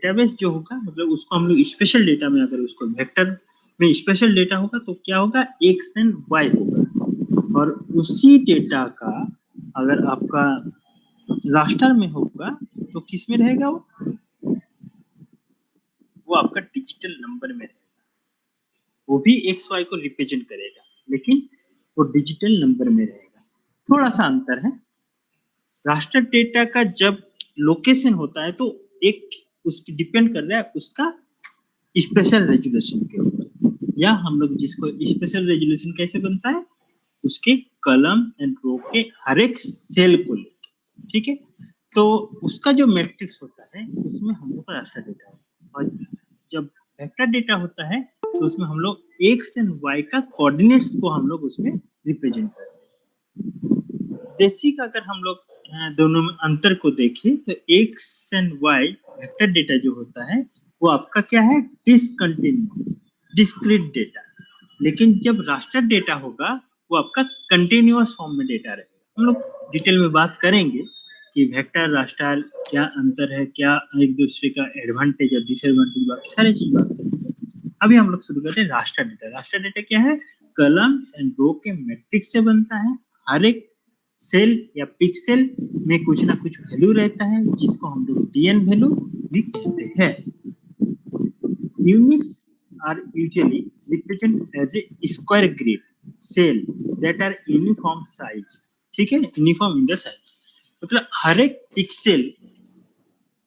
Database जो होगा मतलब उसको हम लोग स्पेशल डेटा में, अगर उसको वेक्टर में स्पेशल डेटा होगा तो क्या होगा, एक्स एंड वाई होगा। और उसी डेटा का अगर आपका रास्टर में होगा तो किस में रहेगा, वो आपका डिजिटल नंबर में रहेगा। वो भी एक्स वाई को रिप्रेजेंट करेगा लेकिन वो डिजिटल नंबर में रहेगा। थोड़ा सा अंतर है। रास्टर डेटा का जब लोकेशन होता है तो एक उसकी डिपेंड कर रहा है उसका स्पेशल रेजोल्यूशन के ऊपर, या हम लोग जिसको स्पेशल रेजोल्यूशन कैसे बनता है, उसके कॉलम एंड रो के हर एक सेल को लेके, ठीक है। तो उसका जो मैट्रिक्स होता है उसमें हम लोग का रास्टर डेटा होता है, और जब वेक्टर डेटा होता है तो उसमें हम लोग एक्स एंड वाई का कोऑर्डिनेट्स को हम लोग उसमें रिप्रेजेंट करते हैं। बेसिक अगर हम लोग दोनों में अंतर को देखें तो X and Y vector data जो होता है वो आपका क्या है, डिसकंटिन्यूअस डिस्क्रीट डेटा। लेकिन जब रास्टर डेटा होगा वो आपका कंटिन्यूअस फॉर्म में डेटा रहेगा। हम लोग डिटेल में बात करेंगे कि वेक्टर रास्टर क्या अंतर है, क्या एक दूसरे का एडवांटेज और डिसएडवांटेज, बाकी सारी चीज बात करेंगे। अभी हम लोग शुरू करते हैं रास्टर डेटा। रास्टर डेटा क्या है, कॉलम एंड रो के मैट्रिक्स से बनता है। हर एक सेल या पिक्सेल में कुछ ना कुछ वैल्यू रहता है जिसको हम लोग डीएन वैल्यू भी कहते हैं। Units are usually represent as a square grid cell that are uniform size, ठीक है, यूनिफॉर्म इन द साइज। मतलब हर एक पिक्सेल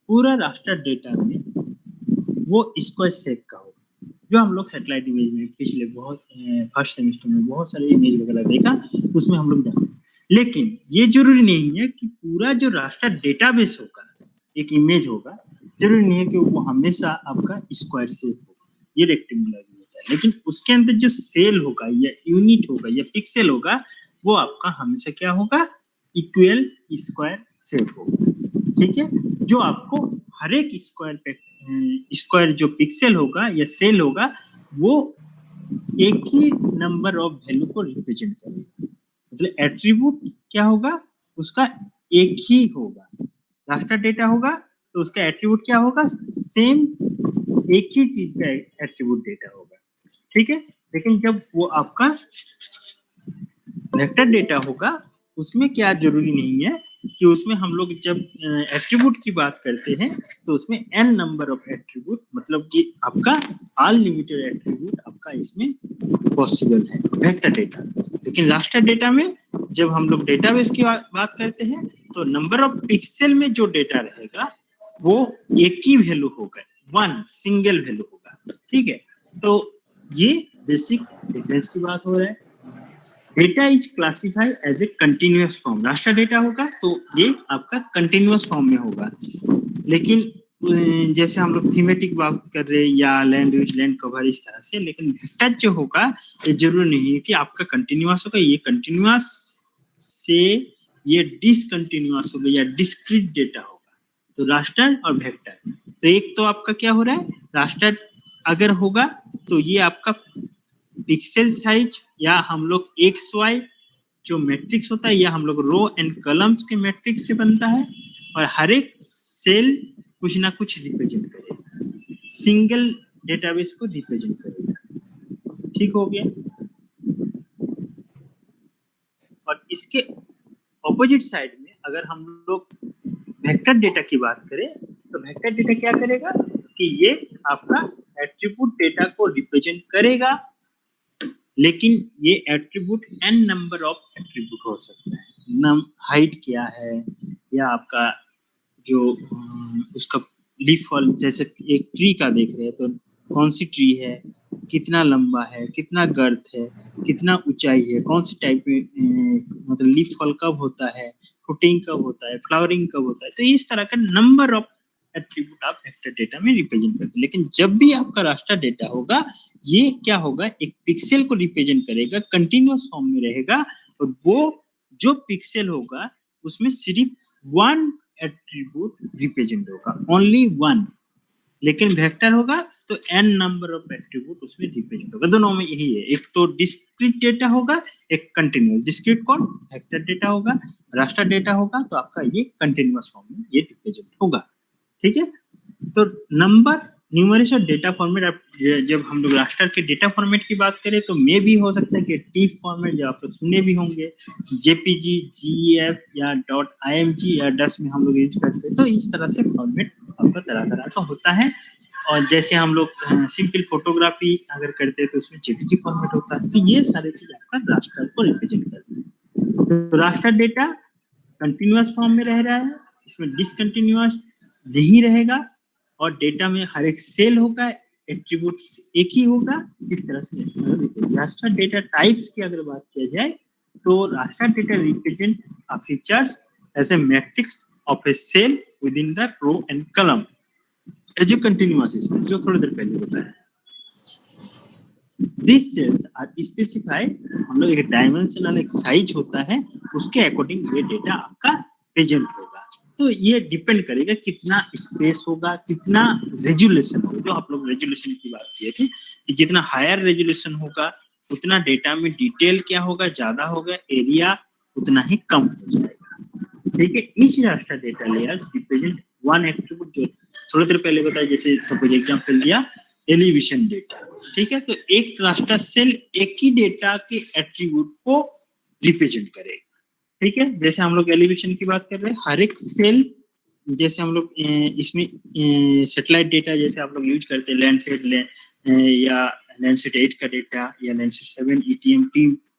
पूरा रास्टर डेटा में वो स्क्वायर शेप का होगा। जो हम लोग सैटेलाइट इमेज में पिछले बहुत फर्स्ट सेमेस्टर में बहुत सारे इमेज वगैरह देखा तो उसमें हम लोग जानते हैं। लेकिन ये जरूरी नहीं है कि पूरा जो रास्टर डेटाबेस होगा, एक इमेज होगा, जरूरी नहीं है कि वो हमेशा आपका स्क्वायर शेप होगा, ये रेक्टेंगुलर भी होता है। लेकिन उसके अंदर जो सेल होगा या यूनिट होगा या पिक्सेल होगा वो आपका हमेशा क्या होगा, इक्वल स्क्वायर शेप होगा, ठीक है। जो आपको हर एक स्क्वायर जो पिक्सेल होगा या सेल होगा वो एक ही नंबर ऑफ वैल्यू को रिप्रेजेंट करेगा। मतलब एट्रीब्यूट क्या होगा, उसका एक ही होगा। रास्टर डेटा होगा तो उसका एट्रीब्यूट क्या होगा, सेम एक ही चीज का एट्रीब्यूट डेटा होगा, ठीक है। लेकिन जब वो आपका वेक्टर डेटा होगा उसमें क्या जरूरी नहीं है कि उसमें हम लोग जब एट्रीब्यूट की बात करते हैं तो उसमें n नंबर ऑफ एट्रीब्यूट, मतलब कि आपका अनलिमिटेड एट्रीब्यूट आपका इसमें पॉसिबल है वेक्टर डेटा। लेकिन रास्टर डेटा में जब हम लोग डेटाबेस की बात करते हैं तो नंबर ऑफ पिक्सल में जो डेटा रहेगा वो एक ही वैल्यू होगा, वन सिंगल वैल्यू होगा, ठीक है। तो ये बेसिक डिफरेंस की बात हो रहा है। Data is classified as a continuous form. Raster data होगा तो ये आपका कंटिन्यूअस फॉर्म में होगा। लेकिन जैसे हम लोग थीमेटिक बात कर रहे हैं या लैंड यूज लैंड कवर इस तरह से, लेकिन वेक्टर जो होगा ये जरूरी नहीं है कि आपका कंटिन्यूअस होगा। ये कंटिन्यूअस से ये डिसकंटिन्यूअस होगा या डिस्क्रीट डेटा होगा। तो रास्टर और वेक्टर, तो एक तो आपका क्या हो रहा है, रास्टर अगर होगा तो ये आपका पिक्सल साइज या हम लोग एक्स वाई जो मैट्रिक्स होता है या हम लोग रो एंड कॉलम्स के मैट्रिक्स से बनता है, और हर एक सेल कुछ ना कुछ रिप्रेजेंट करेगा, सिंगल डेटाबेस को रिप्रेजेंट करेगा, ठीक हो गया। और इसके ऑपोजिट साइड में अगर हम लोग वेक्टर डेटा की बात करें तो वेक्टर डेटा क्या करेगा कि ये आपका एट्रीब्यूट डेटा को रिप्रेजेंट करेगा, लेकिन ये attribute n number of attribute हो सकता है। हाइट क्या है, या आपका जो उसका लीफ फॉल, जैसे एक ट्री का देख रहे हैं तो कौन सी ट्री है, कितना लंबा है, कितना गर्थ है, कितना ऊंचाई है, कौन सी टाइप में मतलब लीफ फॉल कब होता है, फ्रूटिंग कब होता है, फ्लावरिंग कब होता है। तो इस तरह का नंबर ऑफ एट्रीब्यूट आप वेक्टर डेटा में रिप्रेजेंट करते हैं। लेकिन जब भी आपका रास्टर डेटा होगा ये क्या होगा, एक पिक्सेल को रिप्रेजेंट करेगा, कंटिन्यूअस फॉर्म में रहेगा, और वो जो पिक्सेल होगा उसमें सिर्फ वन एट्रीब्यूट रिप्रेजेंट होगा, ओनली वन। लेकिन वेक्टर होगा तो n नंबर ऑफ एट्रीब्यूट उसमें रिप्रेजेंट होगा। दोनों में यही है, एक तो डिस्क्रीट डेटा होगा, एक कंटिन्यूअस। डिस्क्रीट कौन, वेक्टर डेटा होगा, रास्टर डेटा होगा तो आपका ये कंटिन्यूअस फॉर्म में ये रिप्रेजेंट होगा, ठीक है। तो नंबर, न्यूमरेशन, डेटा फॉर्मेट, आप जब हम लोग रास्टर के डेटा फॉर्मेट की बात करें तो मे भी हो सकता है कि टीफ फॉर्मेट जो आप लोग सुने भी होंगे, जेपीजी, जीएफ या .img या डस में हम लोग यूज करते हैं। तो इस तरह से फॉर्मेट आपका तरह तरह का होता है। और जैसे हम लोग सिंपल फोटोग्राफी अगर करते हैं तो उसमें जेपीजी फॉर्मेट होता है। तो ये सारे चीज आपका रास्टर को रिप्रेजेंट करते हैं। तो रास्टर डेटा कंटिन्यूअस फॉर्म में रह रहा है, इसमें डिसकंटिन्यूअस नहीं रहेगा, और डेटा में हर एक सेल होगा, एट्रीब्यूट एक ही होगा। इस तरह से रास्टर डेटा टाइप्स की अगर बात किया जाए तो raster data represent features as a matrix of a cell within the row and column as a continuous, इसमें जो थोड़ी देर पहले बताया। These cells are specified, हम लोग एक डायमेंशनल एक साइज होता है, उसके अकॉर्डिंग ये डेटा आपका प्रेजेंट होगा। तो ये डिपेंड करेगा कितना स्पेस होगा, कितना रेजोल्यूशन होगा। जो आप लोग रेजोल्यूशन की बात किए थे कि जितना हायर रेजोल्यूशन होगा उतना डेटा में डिटेल क्या होगा, ज्यादा होगा, एरिया उतना ही कम हो जाएगा। ठीक है, इस raster data layer represent one attribute, जो थोड़ी देर पहले बताया, जैसे सपोज एग्जांपल दिया एलिवेशन डेटा। ठीक है, तो एक रास्टर सेल एक ही डेटा के एट्रीब्यूट को रिप्रेजेंट करेगा। ठीक है, जैसे हम लोग एलिवेशन की बात कर रहे हैं, हर एक सेल, जैसे हम लोग इसमें सैटेलाइट डेटा जैसे आप लोग यूज करते हैं, लैंडसेट या लैंडसेट 8 का डेटा या लैंडसेट 7 ईटीएम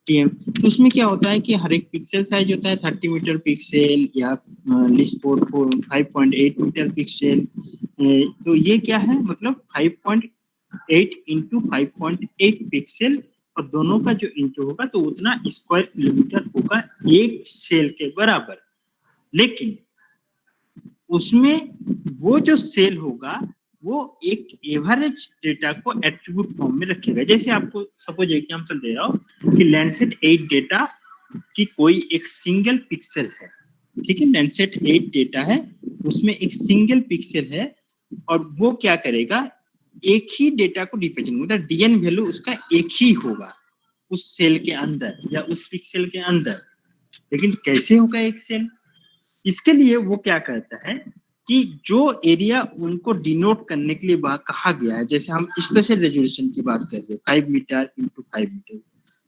टीएम, तो उसमें क्या होता है कि हर एक पिक्सल साइज होता है 30 मीटर पिक्सल या लिस्ट 5.8 मीटर पिक्सल। तो ये क्या है, मतलब 5.8 इंटू 5.8 पिक्सल, और दोनों का जो इंटू होगा तो उतना स्क्वायर किलोमीटर होगा एक सेल के बराबर। लेकिन उसमें वो जो सेल होगा वो एक एवरेज डेटा को एट्रीब्यूट फॉर्म में रखेगा। जैसे आपको सपोज एग्जांपल दे रहा हूँ कि लैंडसेट 8 डेटा की कोई एक सिंगल पिक्सल है। ठीक है, लैंडसेट 8 डेटा है, उसमें एक सिंगल पिक्सल है, और वो क्या करेगा, एक ही डेटा को रिप्रेजेंट, मतलब डीएन वैल्यू उसका एक ही होगा उस सेल के अंदर या उस पिक्सल के अंदर। लेकिन कैसे होगा एक सेल, इसके लिए वो क्या कहता है कि जो एरिया उनको डिनोट करने के लिए कहा गया है, जैसे हम स्पेशल रेजोल्यूशन की बात कर रहे हैं 5 मीटर इंटू 5 मीटर,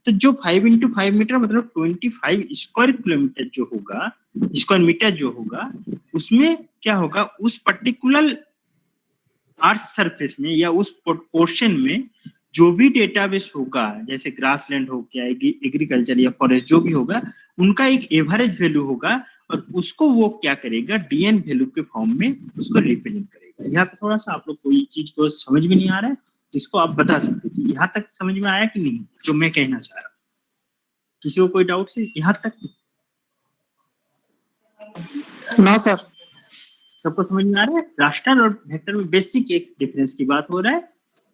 तो जो 5 इंटू 5 मीटर मतलब 25 स्क्वायर किलोमीटर जो होगा, स्क्वायर मीटर जो होगा, उसमें क्या होगा, उस पर्टिकुलर अर्थ सरफेस में या उस पोर्शन में जो भी डेटाबेस होगा, जैसे ग्रासलैंड हो गया, एग्रीकल्चर या फॉरेस्ट जो भी होगा, उनका एक एवरेज वैल्यू होगा, और उसको वो क्या करेगा, डीएन वैल्यू के फॉर्म में उसको रिप्रेजेंट करेगा। यहाँ पे थोड़ा सा आप लोग कोई चीज को समझ में नहीं आ रहा है, जिसको आप बता सकते कि यहाँ तक समझ में आया कि नहीं, जो मैं कहना चाह रहा हूँ। किसी को कोई डाउट से यहाँ तक? ना सर। सबको समझ में आ रहा है? रास्टर और वेक्टर में बेसिक एक डिफरेंस की बात हो रहा है।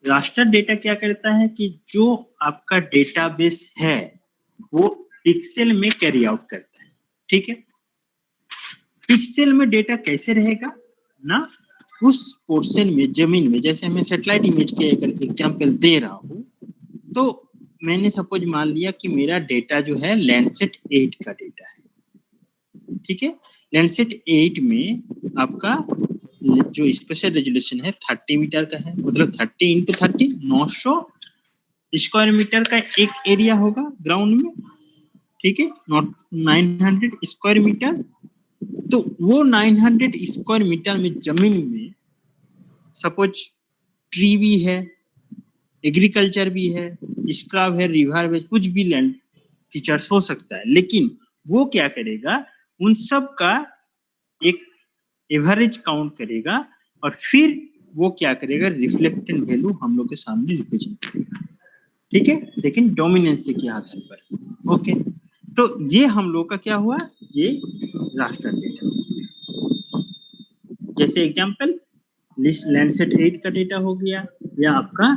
रास्टर डेटा क्या करता है कि जो आपका डेटाबेस है वो पिक्सल में कैरी आउट करता है। ठीक है, पिक्सल में डेटा कैसे रहेगा ना, उस पोर्शन में, जमीन में, जैसे मैं सैटेलाइट इमेज के अगर एग्जांपल दे रहा हूँ, तो मैंने सपोज मान लिया कि मेरा डेटा जो है लैंडसेट 8 का डेटा है। ठीक है, लैंडसेट 8 में आपका जो स्पेशल रेजोल्यूशन है 30 मीटर का है, मतलब 30 इंटू 30 900 स्क्वायर मीटर का एक एरिया होगा ग्राउंड में। ठीक है, नॉट 900 स्क्वायर मीटर। तो वो 900 स्क्वायर मीटर में जमीन में सपोज ट्री भी है, एग्रीकल्चर भी है, स्क्रब है, रिवर है, कुछ भी लैंड फीचर्स हो सकता है, लेकिन वो क्या करेगा, उन सब का एक एवरेज काउंट करेगा, और फिर वो क्या करेगा, रिफ्लेक्टेड वैल्यू हम लोग के सामने रिप्रेजेंट करेगा। ठीक है, लेकिन डोमिनेंस के आधार पर। ओके, तो ये हम लोग का क्या हुआ, ये रास्टर डेटा। जैसे एग्जांपल लैंडसेट 8 का डेटा हो गया, या आपका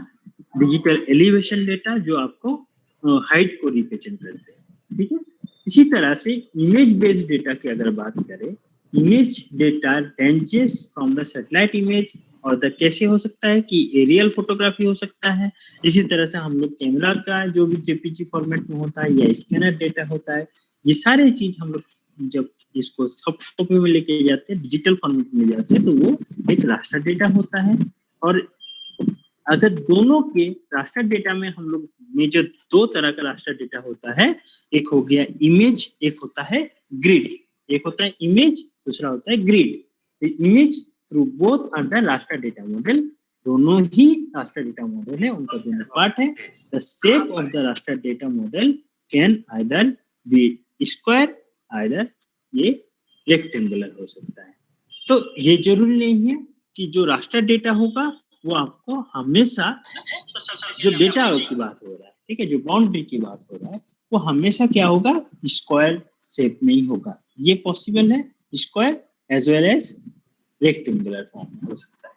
डिजिटल एलिवेशन डेटा जो आपको हाइट को रिप्रेजेंट करते हैं। ठीक है, इसी तरह से इमेज बेस्ड डेटा की अगर बात करें, image data ranges from the satellite image, और द कैसे हो सकता है कि एरियल फोटोग्राफी हो सकता है। इसी तरह से हम लोग कैमरा का जो भी जेपीजी फॉर्मेट में होता है या स्कैनर डेटा होता है, ये सारे चीज हम लोग जब इसको सॉफ्ट कॉपी में लेके जाते हैं, डिजिटल फॉर्मेट में जाते हैं, तो वो एक रास्टर डेटा होता है। और अगर दोनों के रास्टर डेटा में हम लोग में जो दो तरह का रास्टर डेटा होता है, एक हो गया इमेज, एक होता है ग्रिड। एक होता है इमेज, दूसरा होता है grid. Image through both are the raster data model, दोनों ही रास्टर डेटा मॉडल है, उनका दोनों पार्ट है। The shape of the raster data model can either be square, either ये रेक्टेंगुलर हो सकता है। तो ये जरूरी नहीं है कि जो रास्टर डेटा होगा वो आपको हमेशा, जो डेटा की बात हो रहा है, ठीक है, जो बाउंड्री की बात हो रहा है, वो हमेशा क्या होगा, स्क्वायर शेप में ही होगा। ये पॉसिबल है square as well as rectangular form में हो सकता है।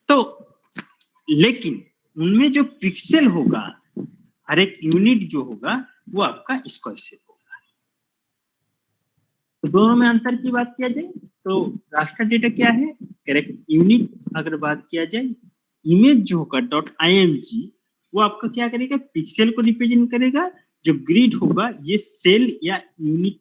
तो लेकिन उनमें जो पिक्सल होगा, हर एक यूनिट जो होगा वो आपका स्क्वायर शेप होगा। तो दोनों में अंतर की बात किया जाए तो रास्टर डेटा क्या है, करेक्ट यूनिट अगर बात किया जाए, इमेज जो होगा .img वो आपका क्या करेगा, पिक्सल को रिप्रेजेंट करेगा। जो ग्रिड होगा ये सेल या यूनिट,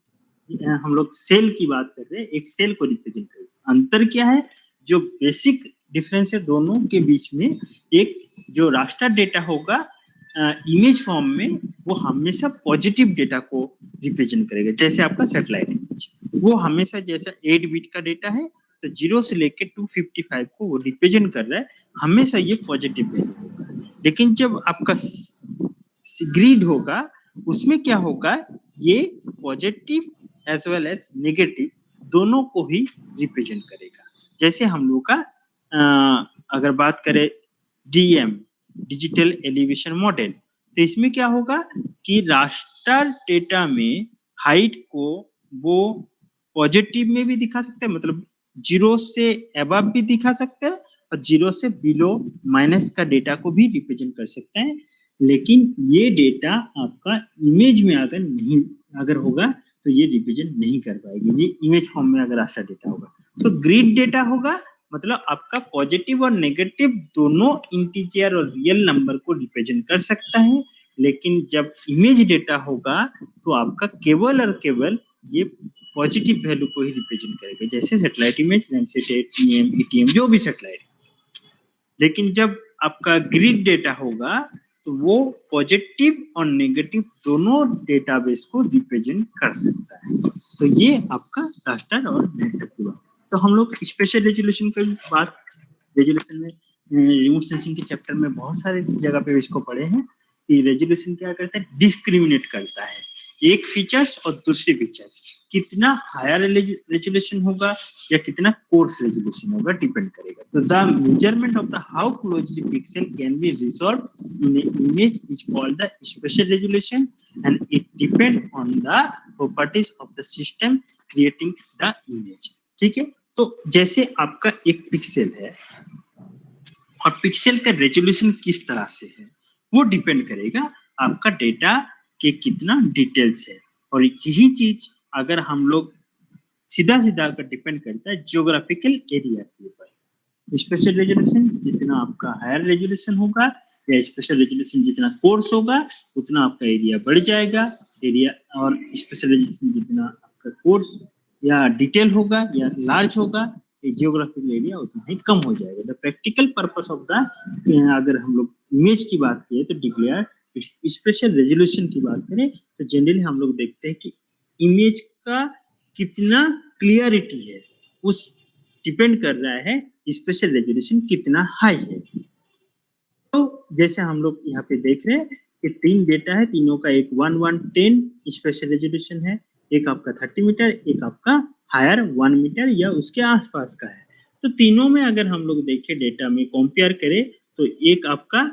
हम लोग सेल की बात कर रहे हैं, एक सेल को रिप्रेजेंट करेगा। अंतर क्या है, जो बेसिक डिफरेंस है दोनों के बीच में, एक जो रास्टर डेटा होगा इमेज फॉर्म में, वो हमेशा पॉजिटिव डेटा को रिप्रेजेंट करेगा। जैसे आपका सैटेलाइट इमेज, वो हमेशा जैसा 8 बिट का डेटा है तो 0 से लेके 255 को वो रिप्रेजेंट कर रहा है, हमेशा ये पॉजिटिव वैल्यू होगा। लेकिन जब आपका ग्रिड होगा उसमें क्या होगा, ये positive as well as negative दोनों को ही रिप्रेजेंट करेगा। जैसे हम लोग का अगर बात करें डीएम, डिजिटल एलिवेशन मॉडल, तो इसमें क्या होगा कि रास्टर डेटा में हाइट को वो पॉजिटिव में भी दिखा सकते हैं, मतलब 0 से अबव भी दिखा सकते हैं और 0 से बिलो माइनस का डेटा को भी रिप्रेजेंट कर सकते हैं। लेकिन ये डेटा आपका इमेज में अगर होगा तो ये रिप्रेजेंट नहीं कर पाएगी, ये इमेज फॉर्म में अगर रास्टर डेटा होगा। तो ग्रिड डेटा होगा, मतलब आपका पॉजिटिव और नेगेटिव दोनों इंटीजर और रियल नंबर को रिप्रेजेंट कर सकता है। लेकिन जब इमेज डेटा होगा तो आपका केवल और केवल ये पॉजिटिव वैल्यू को ही रिप्रेजेंट करेगा, जैसे satellite image, Landsat, TM, ETM, जो भी सैटेलाइट। लेकिन जब आपका ग्रिड डेटा होगा तो वो पॉजिटिव और नेगेटिव दोनों डेटाबेस को रिप्रेजेंट कर सकता है। तो ये आपका रास्टर और नेटवर्क की बात। तो हम लोग स्पेशल रेजोल्यूशन की बात, रेजोल्यूशन में रिमोट सेंसिंग के चैप्टर में बहुत सारे जगह पे इसको पढ़े हैं कि रेजोल्यूशन क्या करता है, डिस्क्रिमिनेट करता है एक फीचर्स और दूसरे फीचर्स, कितना हायर रेजोल्यूशन होगा या कितना कोर्स रेजोल्यूशन होगा डिपेंड करेगा। तो the measurement of the how closely pixel can be resolve in A image is called the special resolution and it depend on the properties of the system creating the image. ठीक है, तो जैसे आपका एक pixel है और pixel का resolution किस तरह से है वो डिपेंड करेगा आपका डेटा के कितना डिटेल्स है। और यही चीज अगर हम लोग सीधा कर डिपेंड करता है जियोग्राफिकल एरिया के ऊपर। स्पेशल रेजोल्यूशन जितना आपका हायर रेजोल्यूशन होगा या स्पेशल रेजोल्यूशन जितना कोर्स होगा उतना आपका एरिया बढ़ जाएगा, एरिया। और स्पेशल रेजोल्यूशन जितना आपका कोर्स या डिटेल होगा या लार्ज होगा, जियोग्राफिकल एरिया उतना ही कम हो जाएगा। The practical purpose of the, अगर हम लोग इमेज की बात करें तो डिक्लेयर स्पेशल रेजोल्यूशन की बात करें तो जनरली हम लोग देखते हैं कि इमेज का कितना क्लियरिटी है उस डिपेंड कर रहा है स्पेशल रेजोल्यूशन कितना हाई है। तो जैसे हम लोग यहाँ पे देख रहे हैं कि 3 डेटा है, तीनों का एक 1110 स्पेशल रेजोल्यूशन है, एक आपका 30 मीटर, एक आपका हायर 1 मीटर या उसके आसपास का है। तो तीनों में अगर हम लोग देखें डेटा में कंपेयर करें तो एक आपका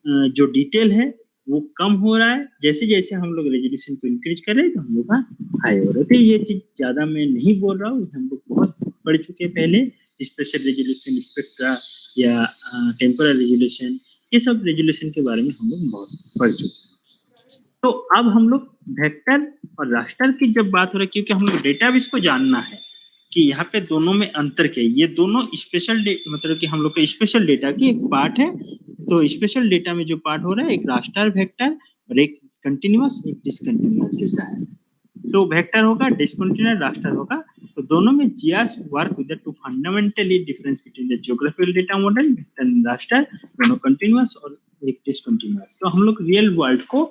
जो डिटेल है वो कम हो रहा है, जैसे जैसे हम लोग रेजोल्यूशन को इंक्रीज कर रहे हैं तो हम लोग का हाई हो रहा है। तो ये चीज ज्यादा मैं नहीं बोल रहा हूँ, हम लोग बहुत पढ़ चुके हैं पहले, स्पेशल रेजोल्यूशन, स्पेक्ट्रा या टेम्पोरल रेजोल्यूशन, ये सब रेजोल्यूशन के बारे में हम लोग बहुत पढ़ चुके हैं। तो अब हम लोग वेक्टर और रास्टर की जब बात हो रही है, क्योंकि हम लोग डेटाबेस को जानना है कि यहाँ पे दोनों में अंतर क्या है। ये दोनों स्पेशल मतलब कि हम लोग का स्पेशल डेटा की एक पार्ट है। तो स्पेशल डेटा में जो पार्ट हो रहा है एक रास्टर वेक्टर और एक कंटिन्यूअस एक डिसकंटिन्यूअस डेटा है। तो वेक्टर होगा, डिसकंटिन्यूअस रास्टर होगा। तो दोनों में GRs work with the two fundamentally difference between the geographical data model and raster, दोनों कंटिन्यूअस और एक डिसकंटिन्यूअस। तो हम लोग रियल वर्ल्ड को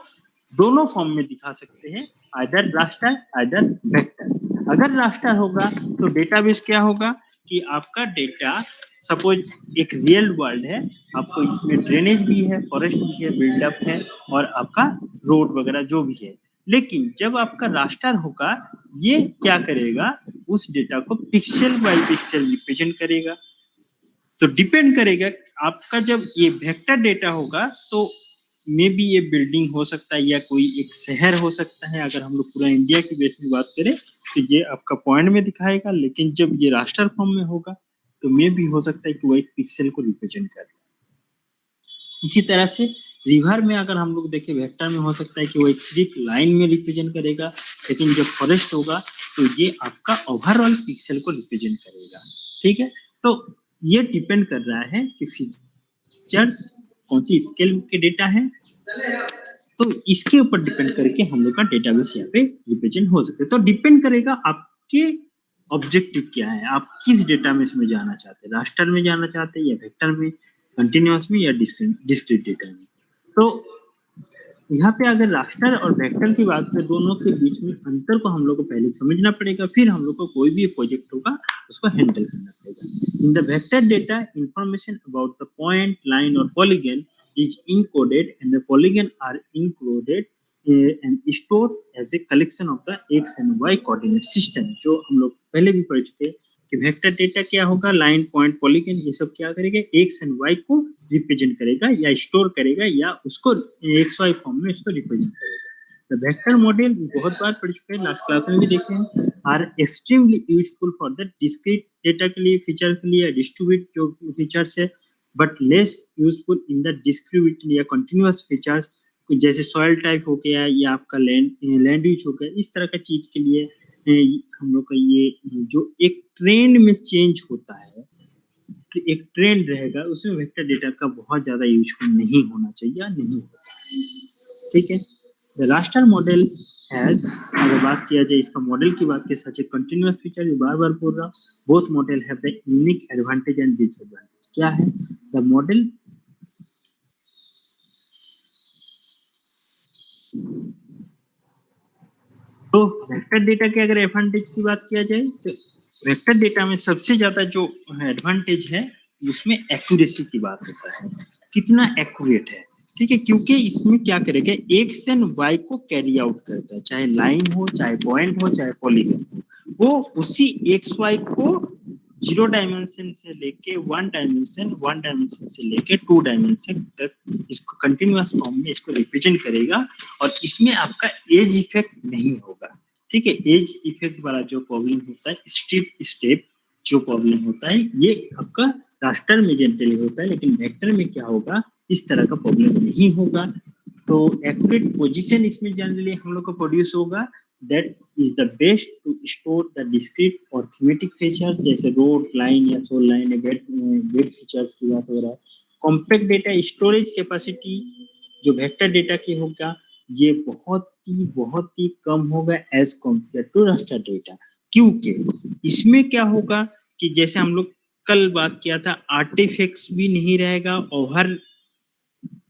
दोनों फॉर्म में दिखा सकते हैं, आइदर रास्टर आइदर वेक्टर। अगर रास्टर होगा तो डेटाबेस क्या होगा कि आपका डेटा सपोज एक रियल वर्ल्ड है, आपको इसमें ड्रेनेज भी है, फॉरेस्ट भी है, बिल्डअप है और आपका रोड वगैरह जो भी है। लेकिन जब आपका रास्टर होगा, ये क्या करेगा, उस डेटा को पिक्सल बाय पिक्सल रिप्रेजेंट करेगा। तो डिपेंड करेगा आपका, जब ये वेक्टर डेटा होगा तो मे बी ये बिल्डिंग हो सकता है या कोई एक शहर हो सकता है। अगर हम लोग पूरा इंडिया की बेस में बात करें तो ये आपका पॉइंट में दिखाएगा, लेकिन जब ये रास्टर फॉर्म में होगा तो मे भी हो सकता है कि वो एक पिक्सल को रिप्रेजेंट करे। इसी तरह से रिवर में अगर हम लोग देखें वेक्टर में हो सकता है कि वो एक सिर्फ लाइन में रिप्रेजेंट करेगा, लेकिन जब फॉरेस्ट होगा तो ये आपका ओवरऑल पिक्सल को रिप्रेजेंट करेगा। ठीक है, तो ये डिपेंड कर रहा है कि फीचर्स कौन सी स्केल के डेटा है, तो इसके ऊपर डिपेंड करके हम लोग का डेटाबेस यहाँ पे रिप्रेजेंट हो सकता है। तो डिपेंड करेगा आपके ऑब्जेक्टिव क्या है, आप किस डेटाबेस में जाना चाहते हैं, रास्टर में जाना चाहते हैं या वेक्टर में, कंटिन्यूअस में या डिस्क्रीट डेटा में। तो यहाँ पे अगर रास्टर और वेक्टर की बात करें, दोनों के बीच में अंतर को हम लोग को पहले समझना पड़ेगा, फिर हम लोग को कोई भी प्रोजेक्ट होगा उसको हैंडल करना पड़ेगा। In the vector data, information about the point, line और polygon is encoded and the polygon are included and stored as a collection of the x and y coordinate system। जो हम लोग पहले भी पढ़ चुके हैं कि वेक्टर डेटा क्या होगा, लाइन, पॉइंट, पॉलीगन, ये सब क्या करेगा, एक्स एंड वाई को रिप्रेजेंट करेगा या स्टोर करेगा या उसको एक्स वाई फॉर्म में उसको रिप्रेजेंट करेगा। द वेक्टर मॉडल बहुत बार पढ़ चुके हैं, लास्ट क्लास में भी देखे हैं, are extremely useful for the discrete data के लिए, फीचर के लिए, डिस्ट्रीब्यूट जो फीचर्स है, but less useful in the discrete या कंटिन्यूअस फीचर्स, जैसे सॉइल टाइप हो गया या आपका लैंड यूज हो गया, इस तरह का चीज के लिए हम लोग का ये जो एक ट्रेंड में चेंज होता है, एक ट्रेंड रहेगा, उसमें वेक्टर डेटा का बहुत ज्यादा यूजफुल नहीं होना चाहिए या नहीं होता है। ठीक है, द रास्टर मॉडल हैज, अगर बात किया जाए इसका मॉडल की बात की, सच ए कंटिन्यूअस फीचर, बार बार बोल रहा हूँ, both model have the unique advantage and disadvantage. क्या है द मॉडल, तो वेक्टर डेटा के अगर एडवांटेज की बात किया जाए तो वेक्टर डेटा में सबसे ज्यादा जो एडवांटेज है उसमें एक्यूरेसी की बात होता है, कितना एक्यूरेट है। ठीक है, क्योंकि इसमें क्या करेगा, एक्स एंड वाई को कैरी आउट करता है, चाहे लाइन हो, चाहे पॉइंट हो, चाहे पॉलीगन हो, वो उसी एक्स वाई को 0 डायमेंशन से लेके 1 डायमेंशन से लेके 2 डायमेंशन तक इसको कंटिन्यूअस फॉर्म में इसको रिप्रेजेंट करेगा और इसमें आपका एज इफेक्ट नहीं होगा। ठीक है, एज इफेक्ट वाला जो प्रॉब्लम होता है, स्टेप जो प्रॉब्लम होता है, ये आपका रास्टर में जनरली होता है, लेकिन वेक्टर में क्या होगा, इस तरह का प्रॉब्लम नहीं होगा। तो एक्यूरेट पोजीशन इसमें जनरली हम लोग को प्रोड्यूस होगा, that is the best to store the discrete और थीमेटिक फीचर्स, जैसे रोड, लाइन या सोल लाइन, बेड फीचर्स की बात हो रहा है। कॉम्पैक्ट डेटा स्टोरेज कैपेसिटी जो वेक्टर डेटा की होगा, ये बहुत ही कम होगा as compare to raster data, क्योंकि इसमें क्या होगा कि जैसे हम लोग कल बात किया था, आर्टिफैक्ट्स भी नहीं रहेगा और हर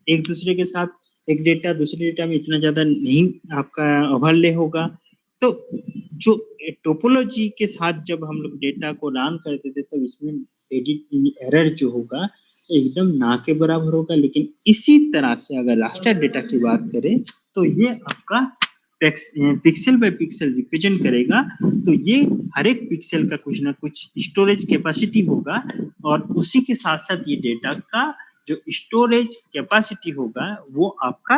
एक दूसरे के साथ एक डेटा दूसरे डेटा में इतना ज्यादा नहीं आपका ओवरले होगा। तो जो टोपोलॉजी के साथ जब हम लोग डेटा को रन करते थे तो इसमें एडिट एरर जो होगा एकदम ना के बराबर होगा। लेकिन इसी तरह से अगर रास्टर डेटा की बात करें तो ये आपका पिक्सल बाय पिक्सल रिप्रेजेंट करेगा, तो ये हर एक पिक्सल का कुछ ना कुछ स्टोरेज कैपेसिटी होगा और उसी के साथ साथ ये डेटा का जो स्टोरेज कैपेसिटी होगा वो आपका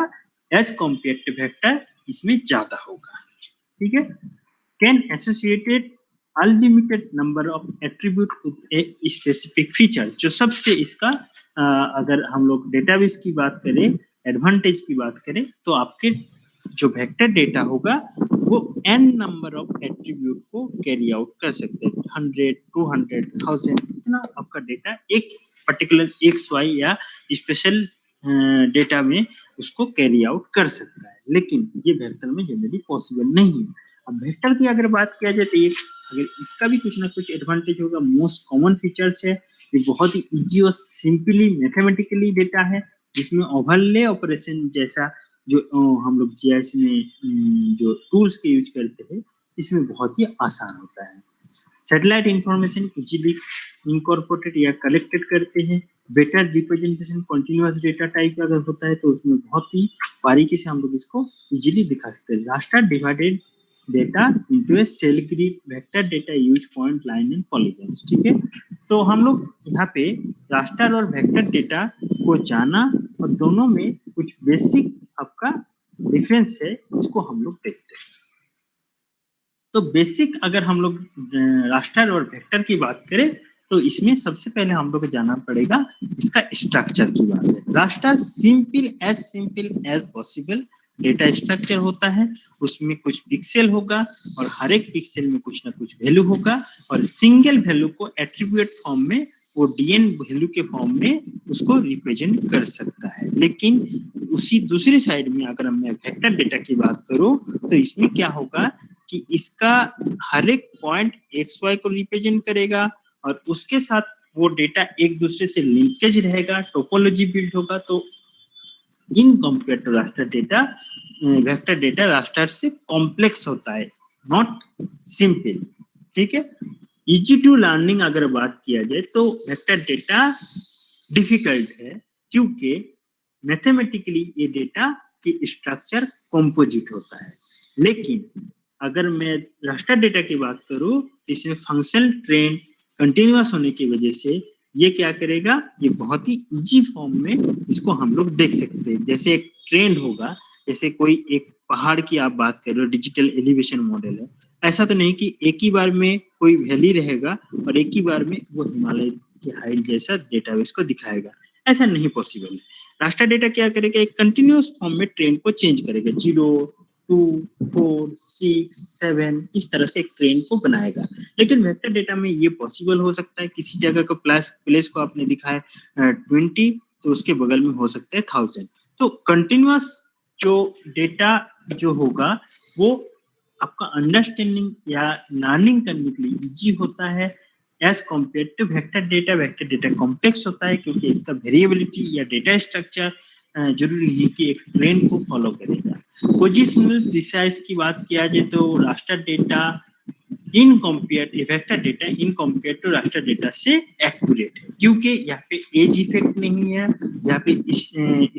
एज कम्पेयर टू वेक्टर इसमें ज्यादा होगा। ठीक है, can associated unlimited number of attribute with a specific feature. जो सबसे इसका अगर हम लोग डेटाबेस की बात करें, एडवांटेज की बात करें, तो आपके जो वेक्टर डेटा होगा वो n नंबर ऑफ एट्रीब्यूट को कैरी आउट कर सकते हैं, 100, 200, 1000, इतना आपका डेटा एक पर्टिकुलर एक्स वाई या स्पेशल डेटा में उसको कैरी आउट कर सकता है। लेकिन ये वेक्टर में जनरली पॉसिबल नहीं है। अब वेक्टर की अगर बात किया जाए तो ये अगर इसका भी कुछ ना कुछ एडवांटेज होगा, मोस्ट कॉमन फीचर्स है, ये बहुत ही इजी और सिंपली मैथमेटिकली डेटा है, जिसमें ओवरले ऑपरेशन जैसा जो हम लोग जीआईएस में जो टूल्स के यूज करते हैं, इसमें बहुत ही आसान होता है। सैटेलाइट इंफॉर्मेशन इजीली इनकॉर्पोरेटेड या कलेक्टेड करते हैं। Better representation continuous data type अगर होता है तो उसमें बहुत ही बारीकी से हम लोग इसको इजीली दिखा सकते हैं। Raster divided data into a cell grid vector data use point line and polygons, ठीक है। तो हम लोग यहाँ पे रास्टर और वेक्टर डेटा को जाना और दोनों में कुछ बेसिक आपका डिफरेंस है, उसको हम लोग देखते हैं। तो बेसिक अगर हम लोग रास्टर और वेक्टर की बात करें तो इसमें सबसे पहले हम लोग को जानना पड़ेगा इसका स्ट्रक्चर की बात है। Raster simple as possible data structure होता है, उसमें कुछ पिक्सल होगा और हर एक पिक्सल में कुछ ना कुछ वैल्यू होगा और सिंगल वैल्यू को एट्रीब्यूट फॉर्म में वो डीएन वैल्यू के फॉर्म में उसको रिप्रेजेंट कर सकता है। लेकिन उसी दूसरी साइड में अगर मैं वेक्टर डेटा की बात करूं तो इसमें क्या होगा कि इसका हर एक पॉइंट एक्स वाई को रिप्रेजेंट करेगा और उसके साथ वो डेटा एक दूसरे से लिंकेज रहेगा, टोपोलॉजी बिल्ड होगा। तो in compare to raster data, vector data raster से कॉम्प्लेक्स होता है, नॉट सिंपल, ठीक है। इजी टू लर्निंग अगर बात किया जाए तो वेक्टर डेटा डिफिकल्ट है, क्योंकि मैथमेटिकली ये डेटा की स्ट्रक्चर कंपोजिट होता है। लेकिन अगर मैं रास्टर डेटा की बात करूं, इसमें फंक्शनल ट्रेंड कंटिन्यूअस होने की वजह से ये क्या करेगा, ये बहुत ही इजी फॉर्म में इसको हम लोग देख सकते हैं। जैसे एक ट्रेंड होगा, जैसे कोई एक पहाड़ की आप बात कर रहे हो, डिजिटल एलिवेशन मॉडल है, ऐसा तो नहीं कि एक ही बार में कोई वैली रहेगा और एक ही बार में वो हिमालय की हाइट जैसा डेटाबेस को दिखाएगा, ऐसा नहीं पॉसिबल है। रास्टर डेटा क्या करेगा, एक कंटिन्यूअस फॉर्म में ट्रेंड को चेंज करेगा, 0 2 4 6 7 इस तरह से एक ट्रेंड को बनाएगा। लेकिन वेक्टर डेटा में ये पॉसिबल हो सकता है, किसी जगह को प्लेस को आपने दिखाया 20 तो उसके बगल में हो सकता है 1000। तो कंटिन्यूअस जो डेटा जो होगा वो आपका अंडरस्टैंडिंग या लर्निंग करने के लिए इजी होता है as compare to vector data. Vector data complex होता है क्योंकि इसका वेरिएबिलिटी या डेटा स्ट्रक्चर जरूरी है कि एक ट्रेंड को फॉलो करेगा। पोजिशनल प्रिसाइज की बात किया जाए तो raster data in compare vector data in compare to raster data से एक्यूरेट है, क्योंकि यहाँ पे एज इफेक्ट नहीं है, यहाँ पे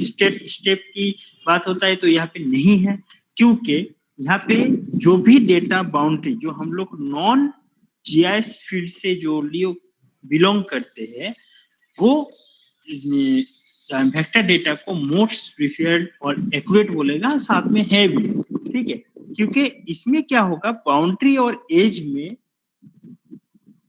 स्टेप की बात होता है तो यहाँ पे नहीं है, क्योंकि यहाँ पे जो भी डेटा बाउंड्री जो हम लोग नॉन जीआईएस फील्ड से जो लियो बिलोंग करते हैं वो वेक्टर डेटा को मोस्ट प्रिफर्ड और एक्यूरेट बोलेगा, साथ में है भी, ठीक है। क्योंकि इसमें क्या होगा, बाउंड्री और एज में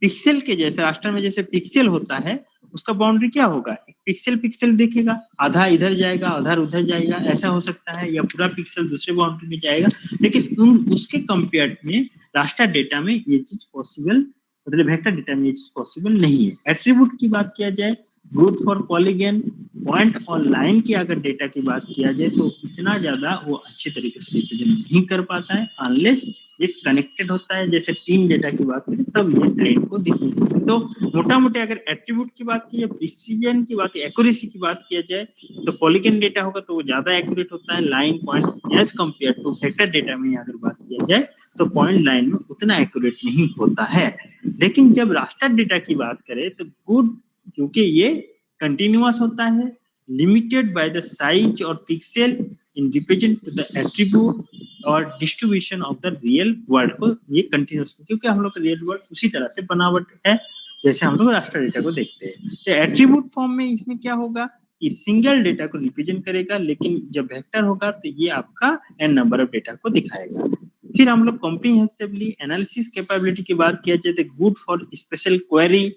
पिक्सल के जैसे रास्टर में जैसे पिक्सल होता है, उसका बाउंड्री क्या होगा, पिक्सल पिक्सल देखेगा, आधा इधर जाएगा आधा उधर जाएगा, ऐसा हो सकता है, या पूरा पिक्सल दूसरे बाउंड्री में जाएगा। लेकिन उसके कंपेयर में रास्टर डेटा में ये चीज पॉसिबल, मतलब वेक्टर डेटा में ये चीज पॉसिबल नहीं है। एट्रीब्यूट की बात किया जाए, गुड फॉर पॉलीगन, पॉइंट और लाइन की अगर डेटा की बात किया जाए तो इतना ज्यादा वो अच्छे तरीके से रिप्रेजेंट नहीं कर पाता है, अनलेस ये कनेक्टेड होता है। जैसे टीम डेटा की बात करें तब ये ट्रेंड को दिखने देते। तो मोटा मोटे अगर एट्रीब्यूट की बात की जाए, प्रिसीजन की बात, एक्यूरेसी की बात किया जाए तो पॉलीगन डेटा होगा तो वो ज्यादा एक्यूरेट होता है, line point as compare to vector data में अगर बात किया जाए तो पॉइंट लाइन में उतना एक्यूरेट नहीं होता है। लेकिन जब रास्टर डेटा की बात करें तो गुड, क्योंकि ये कंटिन्यूअस होता है, लिमिटेड बाय द साइज और pixel in represent the attribute और distribution of the real world को ये कंटिन्यूअस, क्योंकि हम लोग का रियल वर्ल्ड उसी तरह से बनावट है जैसे हम लोग रास्टर डेटा को देखते हैं। तो एट्रीब्यूट फॉर्म में इसमें क्या होगा कि सिंगल डेटा को रिप्रेजेंट करेगा, लेकिन जब वेक्टर होगा तो ये आपका एन नंबर ऑफ डेटा को दिखाएगा। फिर हम लोग कॉम्प्रिहेंसिवली एनालिसिस कैपेबिलिटी की बात किया जाए तो गुड फॉर स्पेशल क्वेरी,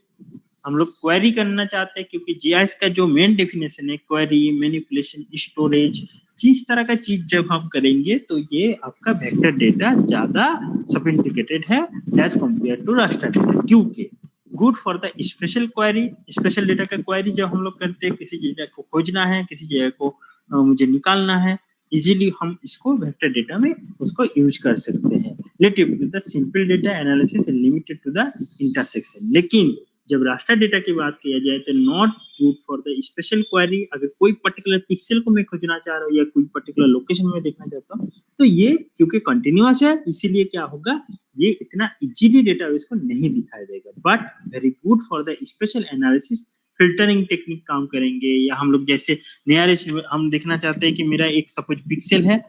हम लोग क्वेरी करना चाहते हैं, क्योंकि जीआईएस का जो मेन डेफिनेशन है क्वेरी, मैनिपुलेशन, स्टोरेज, जिस तरह का चीज जब हम करेंगे तो ये आपका वेक्टर डेटा ज्यादा सोफिस्टिकेटेड है as compare to raster data. क्योंकि good for the spatial query, spatial data का क्वेरी जब हम लोग करते हैं, किसी डेटा को खोजना है, किसी जगह को मुझे निकालना है, इजीली हम इसको वेक्टर डेटा में उसको यूज कर सकते हैं। relative to the simple data analysis and limited to the intersection। लेकिन जब रास्टर डेटा की बात किया जाए तो not good for the spatial query. अगर कोई पर्टिकुलर पिक्सल को मैं खोजना चाह रहा हूँ या कोई पर्टिकुलर लोकेशन में देखना चाहता हूँ तो ये क्योंकि कंटिन्यूअस है इसीलिए क्या होगा, ये इतना इजीली डेटाबेस को नहीं दिखाई देगा, but very good for the special analysis. Filtering technique काम करेंगे, या हम लोग जैसे नियरेस्ट हम देखना चाहते हैं कि मेरा एक सपोज पिक्सल है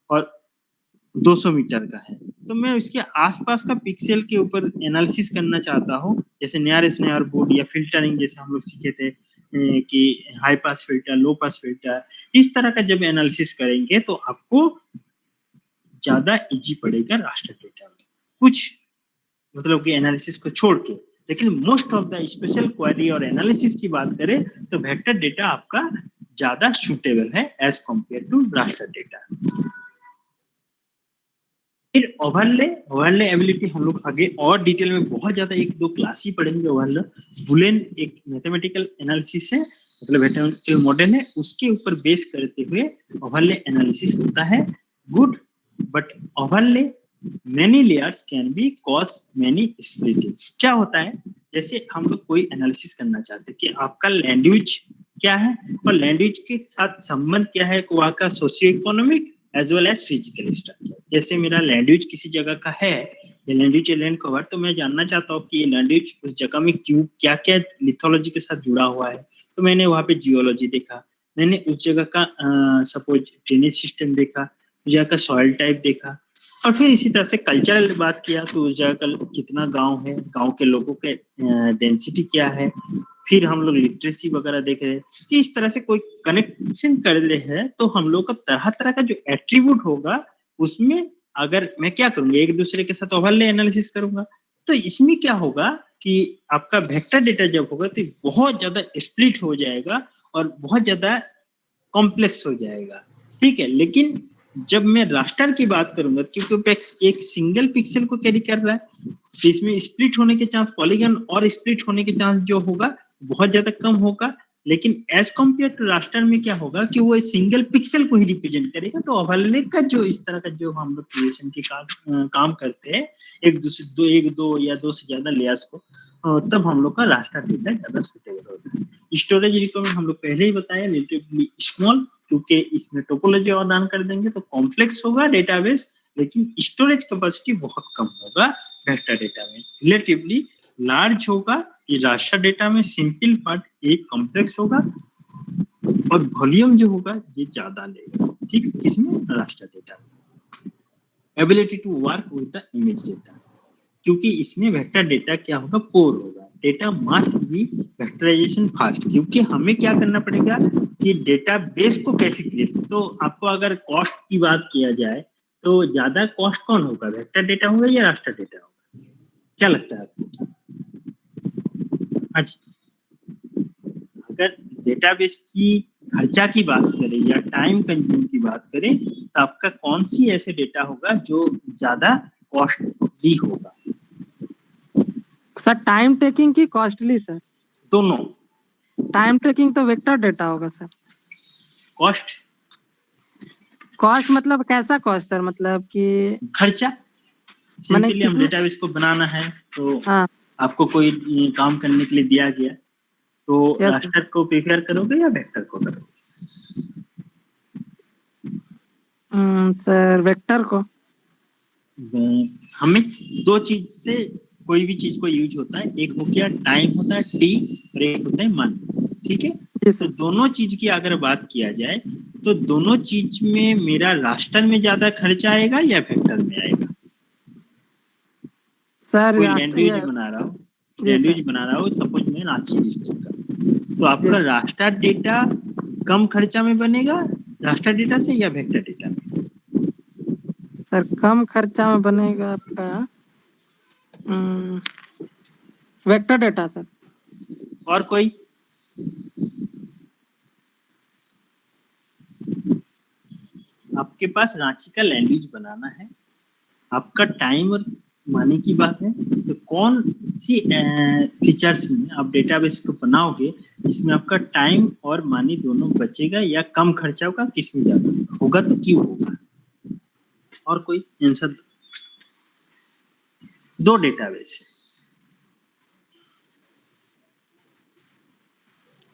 और 200 मीटर का है, तो मैं उसके आसपास का पिक्सल के ऊपर एनालिसिस करना चाहता हूँ, जैसे नियरेस्ट नेबरहुड या फिल्टरिंग जैसे हम लोग सीखे थे कि हाई पास फिल्टर, लो पास फिल्टर, इस तरह का जब एनालिसिस करेंगे तो आपको ज्यादा इजी पड़ेगा रास्टर डेटा में, कुछ मतलब कि एनालिसिस को छोड़ के। लेकिन most of the spatial query और एनालिसिस की बात करें तो वेक्टर डेटा आपका ज्यादा सूटेबल है as compare to raster data. फिर ओवरले एबिलिटी हम लोग आगे और डिटेल में बहुत ज्यादा एक दो क्लास ही पढ़ेंगे। ओवरले बुलियन एक मैथमेटिकल एनालिसिस है, मतलब मैथमेटिकल मॉडल है, उसके ऊपर बेस करते हुए ओवरले एनालिसिस होता है। Good, but overlay many layers can be cause many splitting. क्या होता है, जैसे हम लोग कोई एनालिसिस करना चाहते हैं कि आपका लैंग्वेज क्या है और लैंग्वेज के साथ संबंध क्या है, वहाँ का socio economic as well as physical structure. जैसे मेरा लैंग्वेज किसी जगह का है, ये लैंग्वेज लैंड कवर, तो मैं जानना चाहता हूँ कि ये लैंग्वेज उस जगह में क्यों क्या क्या लिथोलॉजी के साथ जुड़ा हुआ है, तो मैंने वहाँ पे जियोलॉजी देखा, मैंने उस जगह का सपोज ड्रेनेज सिस्टम देखा, उस जगह का सॉइल टाइप देखा, और फिर इसी तरह से कल्चरल बात किया तो उस जगह का कितना गांव है, गांव के लोगों के डेंसिटी क्या है, फिर हम लोग लिटरेसी वगैरह देख रहे हैं। तो इस तरह से कोई कनेक्शन कर रहे हैं तो हम लोग का तरह तरह का जो एट्रीब्यूट होगा उसमें अगर मैं क्या करूंगा, एक दूसरे के साथ ओवरले एनालिसिस करूंगा, तो इसमें क्या होगा कि आपका वेक्टर डेटा जब होगा तो बहुत ज्यादा स्प्लिट हो जाएगा और बहुत ज्यादा कॉम्प्लेक्स हो जाएगा। ठीक है, लेकिन जब मैं रास्टर की बात करूंगा क्योंकि एक सिंगल पिक्सल को कैरी कर रहा है तो इसमें स्प्लिट होने के चांस, पॉलीगन और स्प्लिट होने के चांस जो होगा बहुत ज्यादा कम होगा। लेकिन एज कम्पेयर टू रास्टर में क्या होगा कि वो सिंगल पिक्सल को ही रिप्रेजेंट करेगा। तो ओवरले का जो इस तरह का जो हम लोग क्रिएशन के काम करते हैं एक दो या दो से ज्यादा लेयर्स को, तब हम लोग का रास्टर डेटा ज्यादा सुटेबल होता है। स्टोरेज रिक्वायरमेंट हम लोग पहले ही बताया, रिलेटिवली स्मॉल, क्योंकि इसमें टोपोलॉजी और दान कर देंगे तो कॉम्प्लेक्स होगा डेटाबेस, लेकिन स्टोरेज कैपेसिटी बहुत कम होगा वेक्टर डेटा में। रिलेटिवली लार्ज होगा ये रास्टर डेटा में, सिंपल पार्ट एक कॉम्प्लेक्स होगा और वॉल्यूम जो होगा ये ज्यादा लेगा। ठीक, किसमें, रास्टर डेटा में। Ability to work with the image data, क्योंकि इसमें वेक्टर डेटा क्या होगा, पोर होगा, data must be vectorization fast, क्योंकि हमें क्या करना पड़ेगा कि डेटा बेस को कैसे क्रिएट। तो आपको अगर कॉस्ट की बात किया जाए तो ज्यादा कॉस्ट कौन होगा, वेक्टर डेटा होगा या रास्टर डेटा होगा, क्या लगता है आपको? अच्छा, अगर डेटाबेस की खर्चा की बात करें या टाइम कंज्यूम की बात करें तो आपका कौन सी ऐसे डेटा होगा जो ज्यादा कॉस्टली होगा? सर टाइम टेकिंग की कॉस्टली सर? दोनों। टाइम टेकिंग तो वेक्टर डेटा होगा सर। कॉस्ट? कॉस्ट मतलब कैसा कॉस्ट सर, मतलब कि खर्चा। सिंपली हम डेटाबेस को बनाना है तो हाँ, आपको कोई काम करने के लिए दिया गया तो रास्टर को प्रिपेयर करोगे या वेक्टर को करोगे? सर वेक्टर को। हमें दो चीज से कोई भी चीज को यूज होता है, एक हो गया टाइम होता है टी और एक होता है मन। ठीक है, तो दोनों चीज की अगर बात किया जाए तो दोनों चीज में मेरा रास्टर में ज्यादा खर्चा आएगा या वेक्टर में आएगा? सर कोई लैंग्वेज बना रहा हो सपोज मैं रांची डिस्ट्रिक्ट का, तो आपका रास्टर डेटा कम खर्चा में बनेगा रास्टर डेटा से या वेक्टर डेटा में? सर कम खर्चा में बनेगा आपका वेक्टर डेटा सर। और कोई? आपके पास रांची का लैंग्वेज बनाना है, आपका टाइम और मनी की बात है, तो कौन सी फीचर्स में आप डेटाबेस को बनाओगे जिसमें आपका टाइम और मनी दोनों बचेगा या कम खर्चा होगा, किसमें ज्यादा होगा तो क्यों होगा? और कोई आंसर? 2 डेटाबेस है।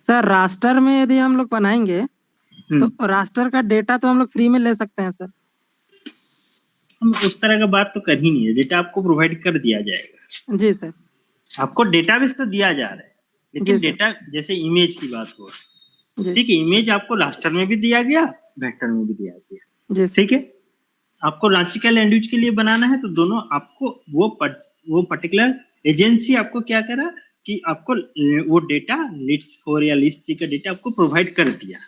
सर रास्टर में यदि हम लोग बनाएंगे तो रास्टर का डेटा तो हम लोग फ्री में ले सकते हैं सर। हम उस तरह का बात तो कर ही नहीं है, डेटा आपको प्रोवाइड कर दिया जाएगा। जी सर। आपको डेटाबेस तो दिया जा रहा है, लेकिन जी सर। डेटा जैसे इमेज की बात हो, जी ठीक है, इमेज आपको रास्टर में भी दिया गया, वेक्टर में भी दिया गया, जी सर। ठीक है। आपको रांची का लैंड यूज के लिए बनाना है तो दोनों आपको वो पर्टिकुलर एजेंसी आपको क्या करा कि आपको वो डेटा लिस्ट 4 या लिस्ट 3 का डेटा आपको प्रोवाइड कर दिया,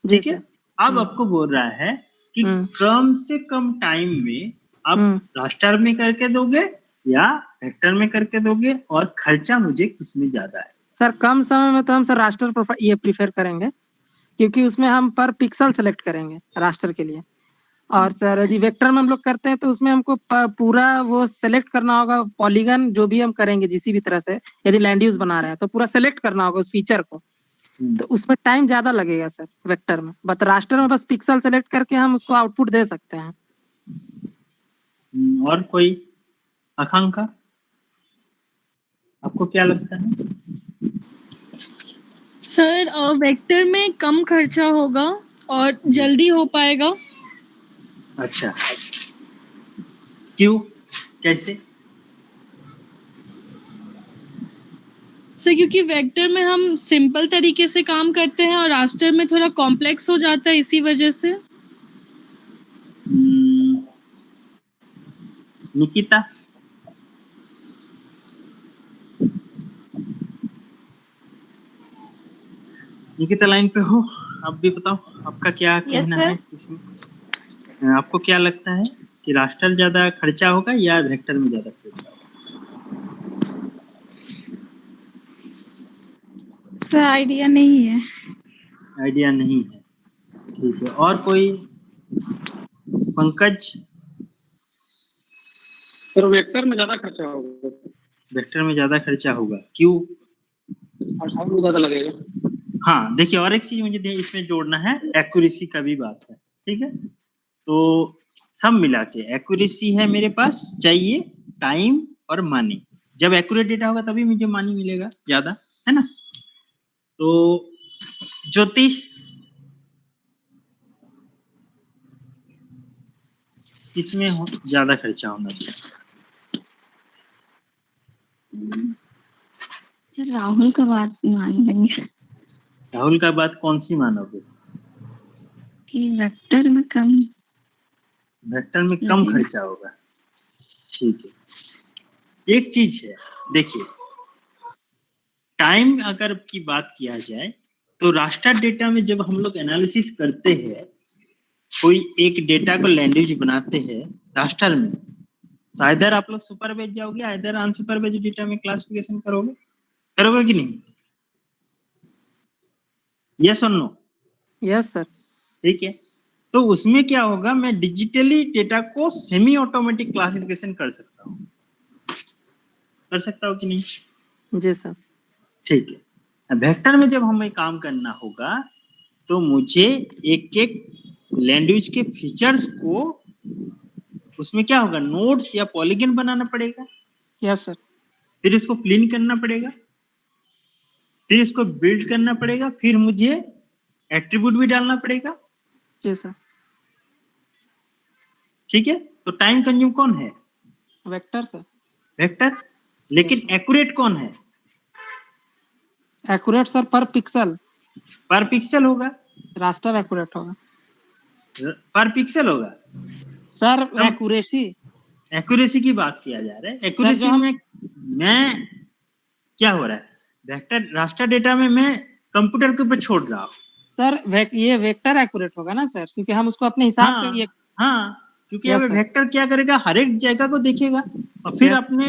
जी ठीक है। सर। अब आपको बोल रहा है कि कम से कम टाइम में आप रास्टर में करके दोगे या वेक्टर में करके दोगे, और खर्चा मुझे किसमें ज्यादा है? सर कम समय में तो हम सर रास्टर ये प्रीफर करेंगे, क्योंकि उसमें हम पर पिक्सल सेलेक्ट करेंगे रास्टर के लिए। और सर यदि वेक्टर में हम लोग करते हैं तो उसमें हमको पूरा वो सेलेक्ट करना होगा, पॉलीगन जो भी हम करेंगे जिसी भी तरह से, यदि लैंड यूज बना रहे हैं तो पूरा सेलेक्ट करना होगा उस फीचर को, तो उसमें टाइम ज्यादा लगेगा सर वेक्टर में। बट रास्टर में बस पिक्सल सेलेक्ट करके हम उसको आउटपुट दे सकते हैं। और कोई आकांक्षा, आपको क्या लगता है? सर वेक्टर में कम खर्चा होगा और जल्दी हो पाएगा। अच्छा, क्यों, कैसे? सर क्योंकि वेक्टर में हम सिंपल तरीके से काम करते हैं और रास्टर में थोड़ा कॉम्प्लेक्स हो जाता है, इसी वजह से। निकिता, निकिता लाइन पे हो, आप भी बताओ आपका क्या कहना है इसमें। आपको क्या लगता है कि रास्टर ज्यादा खर्चा होगा या वेक्टर में ज्यादा खर्चा होगा? सर आइडिया नहीं है। आइडिया नहीं है, ठीक है। और कोई? पंकज, सर वेक्टर में ज्यादा खर्चा होगा। वेक्टर में ज्यादा खर्चा होगा, क्यों? और टाइम भी ज्यादा लगेगा। हाँ देखिए, और एक चीज मुझे इसमें जोड़ना है, एक्यूरेसी का भी बात है, ठीक है। तो सब मिला के एक्यूरेसी है मेरे पास चाहिए, टाइम और मनी। जब एक्यूरेट डेटा होगा तभी मुझे मनी मिलेगा ज्यादा, है ना। तो ज्योति, किसमें ज्यादा खर्चा होना चाहिए? राहुल का बात मान लेंगे। राहुल का बात कौन सी मानोगे? कि वेक्टर में कम, वेक्टर में कम खर्चा होगा, ठीक है। एक चीज है, देखिए, टाइम अगर की बात किया जाए तो रास्टर डेटा में जब हम लोग एनालिसिस करते हैं, कोई एक डेटा को लैंग्वेज बनाते हैं रास्टर में, तो इधर आप लोग सुपरवाइज जाओगे, इधर अनसुपरवाइज डेटा में क्लासिफिकेशन करोगे कि नहीं? यस और नो? Yes sir. ठीक है, तो उसमें क्या होगा, मैं डिजिटली डेटा को सेमी ऑटोमेटिक क्लासिफिकेशन कर सकता हूँ कि नहीं? जी सर। ठीक है। वेक्टर में जब हमें काम करना होगा तो मुझे एक एक लैंग्वेज के फीचर्स को, उसमें क्या होगा, नोड्स या पॉलीगन बनाना पड़ेगा। Yes sir. फिर इसको क्लीन करना पड़ेगा, फिर इसको बिल्ड करना पड़ेगा, फिर मुझे एट्रीब्यूट भी डालना पड़ेगा। जी सर। ठीक है, तो टाइम कंज्यूम कौन है? Vector sir. वेक्टर। लेकिन एक्यूरेट कौन है? एक्यूरेट सर पर पिक्सल। पर पिक्सल होगा, रास्टर एक्यूरेट होगा। पर पिक्सल होगा सर। एक्यूरेसी की बात किया जा रहा है। एक्यूरेसी में मैं क्या हो रहा है, वेक्टर रास्टर डेटा में मैं कंप्यूटर के ऊपर छोड़ रहा हूँ सर। ये वेक्टर एक्यूरेट होगा ना सर, क्योंकि हम उसको अपने हिसाब से ये, क्योंकि अब वेक्टर क्या करेगा, हर एक जगह को देखेगा और फिर अपने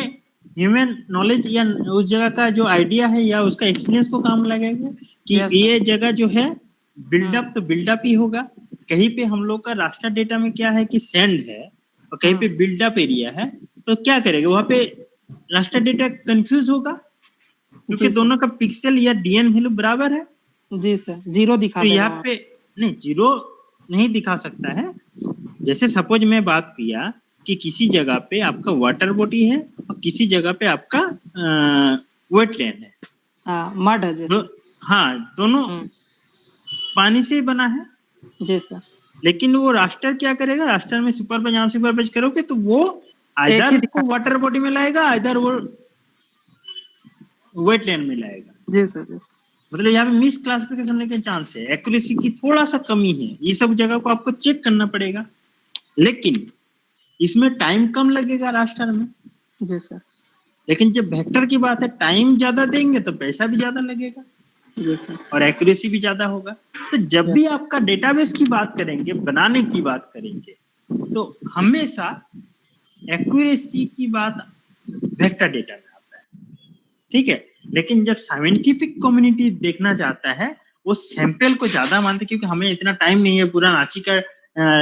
ह्यूमन नॉलेज या उस जगह का जो आइडिया है या उसका एक्सपीरियंस को काम लगेगा कि ये जगह जो है बिल्डअप, तो बिल्डअप ही होगा। कहीं पे हम लोग का रास्टर डेटा में क्या है कि सैंड है और कहीं पे बिल्डअप एरिया है, तो क्या करेगा, वहां पे रास्टर डेटा कंफ्यूज होगा क्योंकि दोनों का पिक्सल या डीएन वैल्यू बराबर है। जी सर, जीरो दिखा तो यहाँ पे नहीं, जीरो नहीं दिखा सकता है। जैसे सपोज मैं बात किया कि कि किसी जगह पे आपका वाटर बॉडी है और किसी जगह पे आपका वेटलैंड है। हाँ मड है जैसे। हाँ, दोनों पानी से ही बना है। जी सर। लेकिन वो रास्टर क्या करेगा, रास्टर में सुपरवाइज जहाँ सुपरवाइज करोगे तो वो ही आइदर दिखा- को वाटर बॉडी में लाएगा, आइदर वो वेटलैंड में लाएगा। जी सर जी सर। मतलब यहाँ पे मिस क्लासिफिकेशन होने के चांस है, एक्यूरेसी की थोड़ा सा कमी है, ये सब जगह को आपको चेक करना पड़ेगा। लेकिन इसमें टाइम कम लगेगा रास्टर में। जी सर। लेकिन जब वेक्टर की बात है, टाइम ज्यादा देंगे तो पैसा भी ज्यादा लगेगा जी सर। और एक्यूरेसी भी ज्यादा होगा। तो जब Yes, भी sir. आपका डेटाबेस की बात करेंगे, बनाने की बात करेंगे, तो हमेशा एक्यूरेसी की बात वेक्टर डेटा में आता है, ठीक है। लेकिन जब साइंटिफिक कम्युनिटी देखना चाहता है, वो सैंपल को ज्यादा मानते, क्योंकि हमें इतना टाइम नहीं है, पूरा रांची का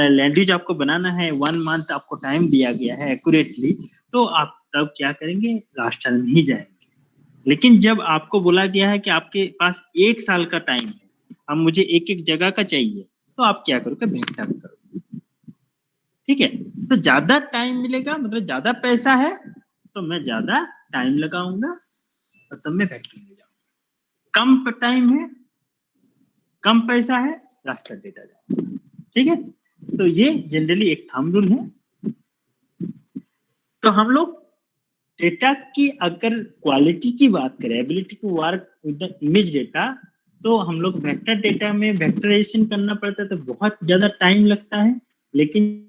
लैंग्वेज आपको बनाना है, 1 मंथ आपको टाइम दिया गया है एक्यूरेटली, तो आप तब क्या करेंगे, रास्टर में ही जाएंगे। लेकिन जब आपको बोला गया है कि आपके पास 1 साल का टाइम है, अब मुझे एक एक जगह का चाहिए, तो आप क्या करोगे, वेक्टर करोगे, ठीक है। तो ज्यादा टाइम मिलेगा, मतलब ज्यादा पैसा है तो मैं ज्यादा टाइम लगाऊंगा और तब मैं वेक्टर में जाऊंगा। कम टाइम है, कम पैसा है, रास्टर डेटा जाऊंगा, ठीक है। तो ये जनरली एक थंब रूल है। तो हम लोग डेटा की अगर क्वालिटी की बात करें, ability to work with the image data, तो हम लोग वेक्टर डेटा में वेक्टराइजेशन करना पड़ता है, तो बहुत ज्यादा टाइम लगता है। लेकिन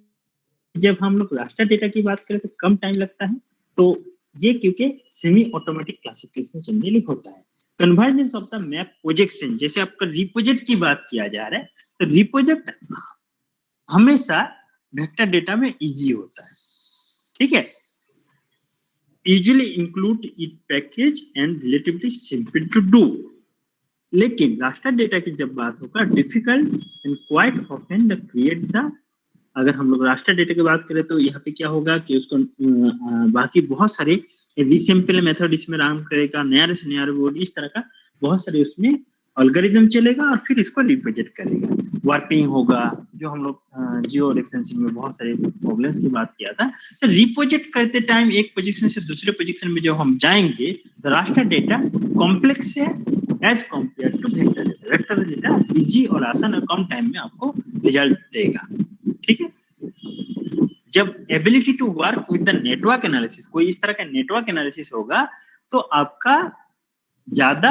जब हम लोग रास्टर डेटा की बात करें तो कम टाइम लगता है। तो ये क्योंकि सेमी ऑटोमेटिक क्लासिफिकेशन जनरली होता है। Convergence of the map projection, जैसे आपका रिप्रोजेक्ट की बात किया जा रहा है, तो रिप्रोजेक्ट हमेशा वेक्टर डेटा में इजी होता है, ठीक है। Usually include it package and relatively simple to do. लेकिन रास्टर डेटा की जब बात होगा, difficult and quite often the create the, अगर हम लोग रास्टर डेटा की बात करें तो यहाँ पे क्या होगा कि उसको बाकी बहुत सारे रीसैंपल मेथड इसमें काम करेगा, नया से नया बोर्ड, इस तरह का बहुत सारे उसमें एल्गोरिथम चलेगा और फिर इसको रिप्रेजेंट करेगा। वार्पिंग होगा, जो हम लोग जियो रेफरेंसिंग में बहुत सारे प्रॉब्लम्स की बात किया था। तो रिप्रेजेंट करते टाइम एक पोजीशन से दूसरे पोजीशन में जब हम जाएंगे, तो रास्टर डेटा कॉम्प्लेक्स है as compare to vector data. Vector data easy और आसान और कम टाइम में आपको रिजल्ट देगा, ठीक है। जब ability to work with the network analysis, कोई इस तरह का नेटवर्क एनालिसिस होगा, तो आपका ज्यादा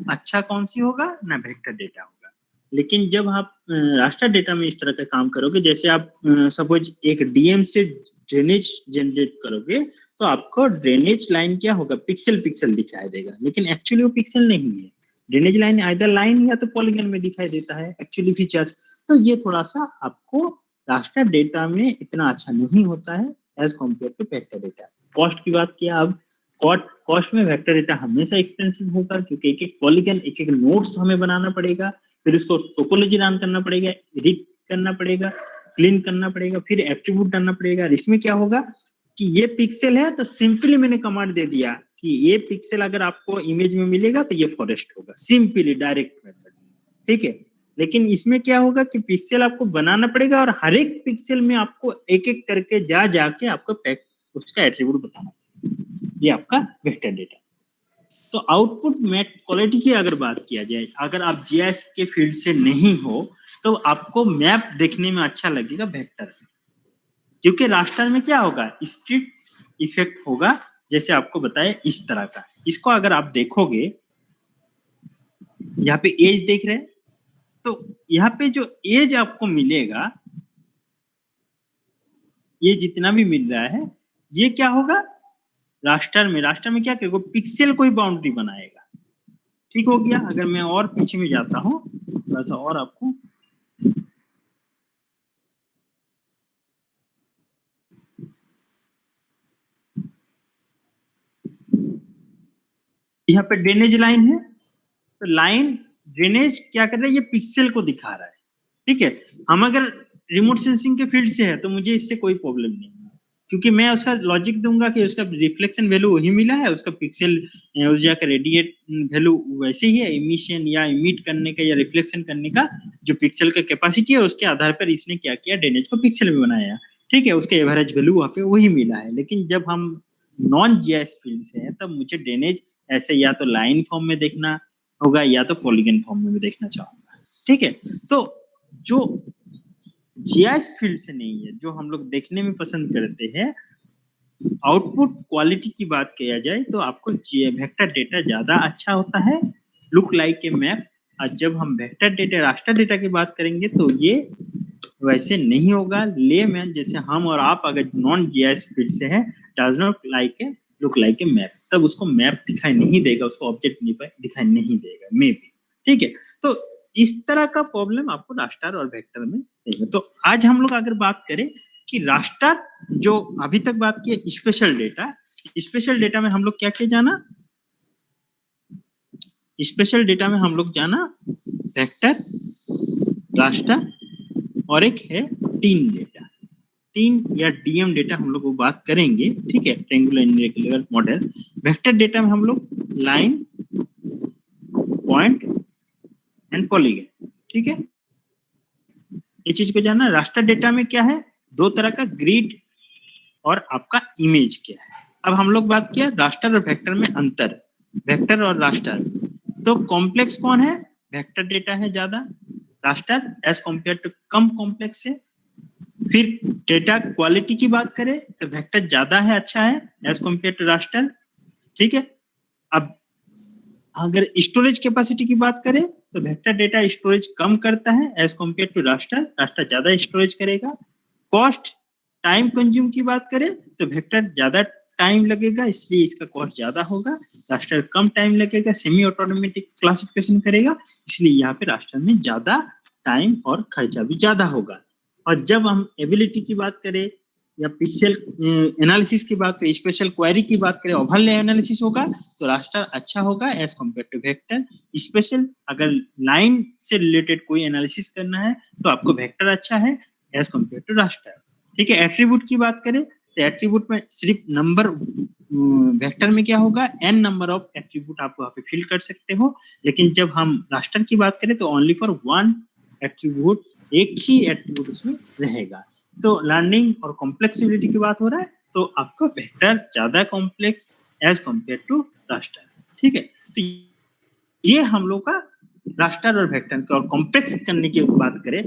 अच्छा कौन सी होगा ना, वेक्टर डेटा होगा। लेकिन जब आप रास्टर डेटा में इस तरह का काम करोगे, जैसे आप सपोज एक डीएम से ड्रेनेज जनरेट करोगे, तो आपको ड्रेनेज लाइन क्या होगा, पिक्सल पिक्सल दिखाई देगा, लेकिन एक्चुअली वो पिक्सल नहीं है। ड्रेनेज लाइन आइदर लाइन या तो पॉलीगन में दिखाई देता है एक्चुअली फीचर्स। तो ये थोड़ा सा आपको रास्टर डेटा में इतना अच्छा नहीं होता है as compare to vector data. Cost की बात किया, अब कॉस्ट में वेक्टर डेटा हमेशा एक्सपेंसिव होगा, क्योंकि एक एक पॉलीगन, एक एक नोड्स हमें बनाना पड़ेगा, फिर उसको टोपोलॉजी रन करना पड़ेगा, एडिट करना पड़ेगा, क्लीन करना पड़ेगा, फिर एट्रीब्यूट डालना पड़ेगा। इसमें क्या होगा कि ये पिक्सल है तो सिंपली मैंने कमांड दे दिया कि ये पिक्सल अगर आपको इमेज में मिलेगा तो ये फॉरेस्ट होगा, सिंपली डायरेक्ट मेथड, ठीक है। लेकिन इसमें क्या होगा कि पिक्सल आपको बनाना पड़ेगा और हर एक पिक्सल में आपको एक एक करके जाके आपको उसका एट्रीब्यूट बताना पड़ेगा। ये आपका वेक्टर डेटा। तो आउटपुट मैप क्वालिटी की अगर बात किया जाए, अगर आप जीआईएस के फील्ड से नहीं हो तो आपको मैप देखने में अच्छा लगेगा वेक्टर, क्योंकि रास्टर में क्या होगा, स्ट्रिट इफेक्ट होगा, जैसे आपको बताया इस तरह का। इसको अगर आप देखोगे, यहाँ पे एज देख रहे हैं, तो यहाँ पे जो एज आपको मिलेगा, ये जितना भी मिल रहा है, ये क्या होगा रास्टर में क्या करेगा, पिक्सल कोई बाउंड्री बनाएगा, ठीक हो गया। अगर मैं और पीछे में जाता हूँ थोड़ा सा और आपको, यहाँ पे ड्रेनेज लाइन है, तो लाइन ड्रेनेज क्या कर रहा है, ये पिक्सल को दिखा रहा है, ठीक है। हम अगर रिमोट सेंसिंग के फील्ड से है तो मुझे इससे कोई प्रॉब्लम नहीं है, क्योंकि मैं उसका लॉजिक दूंगा कि उसका रिफ्लेक्शन वैल्यू वही मिला है, उसका पिक्सल ऊर्जा का रेडिएट वैल्यू वैसे ही है, इमिशन या इमिट करने का या रिफ्लेक्शन करने का जो पिक्सल का कैपेसिटी है, उसके आधार पर इसने क्या किया, ड्रेनेज को पिक्सल में बनाया। ठीक है, उसके एवरेज वैल्यू वहाँ पे वही मिला है। लेकिन जब हम नॉन जीआईएस फील्ड से हैं तब मुझे ड्रेनेज ऐसे या तो लाइन फॉर्म में देखना होगा या तो पॉलीगन फॉर्म में देखना चाहूंगा। ठीक है, तो जो जीआईएस फील्ड से नहीं है, जो हम लोग देखने में पसंद करते हैं, आउटपुट क्वालिटी की बात किया जाए तो आपको वेक्टर डेटा ज्यादा अच्छा होता है, लुक लाइक ए मैप। और जब हम वेक्टर डेटा रास्टर डेटा की बात करेंगे तो ये वैसे नहीं होगा। लेमैन जैसे हम और आप अगर नॉन जीआईएस फील्ड से हैं, does not like a look like a map, तब उसको मैप दिखाई नहीं देगा, उसको ऑब्जेक्ट दिखाई नहीं देगा मे बी। ठीक है, तो इस तरह का प्रॉब्लम आपको रास्टर और वेक्टर में देगा। तो आज हम लोग अगर बात करें कि रास्टर, जो अभी तक बात की स्पेशल डेटा, स्पेशल डेटा में हम लोग क्या क्या जाना, स्पेशल डेटा में हम लोग जाना वेक्टर, रास्टर और एक है टीन डेटा। टीन या डीएम डेटा हम लोग वो बात करेंगे। ठीक है, triangular irregular model. Vector data में हम लोग लाइन, पॉइंट एंड पॉलीगन। ठीक है, ये चीज को जानना। रास्टर डेटा में क्या है, दो तरह का, ग्रिड और आपका इमेज क्या है। अब हम लोग बात किया रास्टर और वेक्टर में अंतर, वेक्टर और रास्टर। तो कॉम्प्लेक्स कौन है, वेक्टर डेटा है ज्यादा, रास्टर एज कम्पेयर टू कम कॉम्प्लेक्स है। फिर डेटा क्वालिटी की बात करें तो वेक्टर ज्यादा है, अच्छा है एज कम्पेयर टू रास्टर। ठीक है, अब अगर स्टोरेज कैपेसिटी की बात करें तो वेक्टर डेटा स्टोरेज कम करता है as compare to raster, raster ज्यादा स्टोरेज करेगा। कॉस्ट टाइम कंज्यूम की बात करें तो वेक्टर ज्यादा टाइम लगेगा, इसलिए इसका कॉस्ट ज्यादा होगा, रास्टर कम टाइम लगेगा, सेमी ऑटोमेटिक क्लासिफिकेशन करेगा, इसलिए यहाँ पे रास्टर में ज्यादा टाइम और खर्चा भी ज्यादा होगा। और जब हम एबिलिटी की बात करें या पिक्सेल एनालिसिस की बात करें, स्पेशल क्वेरी की बात करें, ओवरले एनालिसिस होगा तो रास्टर अच्छा होगा as compare to vector. Special अगर लाइन से रिलेटेड कोई एनालिसिस करना है तो आपको वेक्टर अच्छा है एज कम्पेयर टू रास्टर। ठीक है, एट्रीब्यूट की बात करें तो एट्रीब्यूट में सिर्फ नंबर, वेक्टर में क्या होगा, n नंबर ऑफ एट्रीब्यूट आप वहाँ पे फिल कर सकते हो। लेकिन जब हम रास्टर की बात करें तो ओनली फॉर वन एट्रीब्यूट, एक ही एट्रीब्यूट उसमें रहेगा। तो लर्निंग और कॉम्प्लेक्सिबिलिटी की बात हो रहा है तो आपका वेक्टर ज्यादा complex as compare to raster. ठीक है, तो ये हम लोग का रास्टर और वेक्टर का। और कॉम्प्लेक्स करने की बात करें,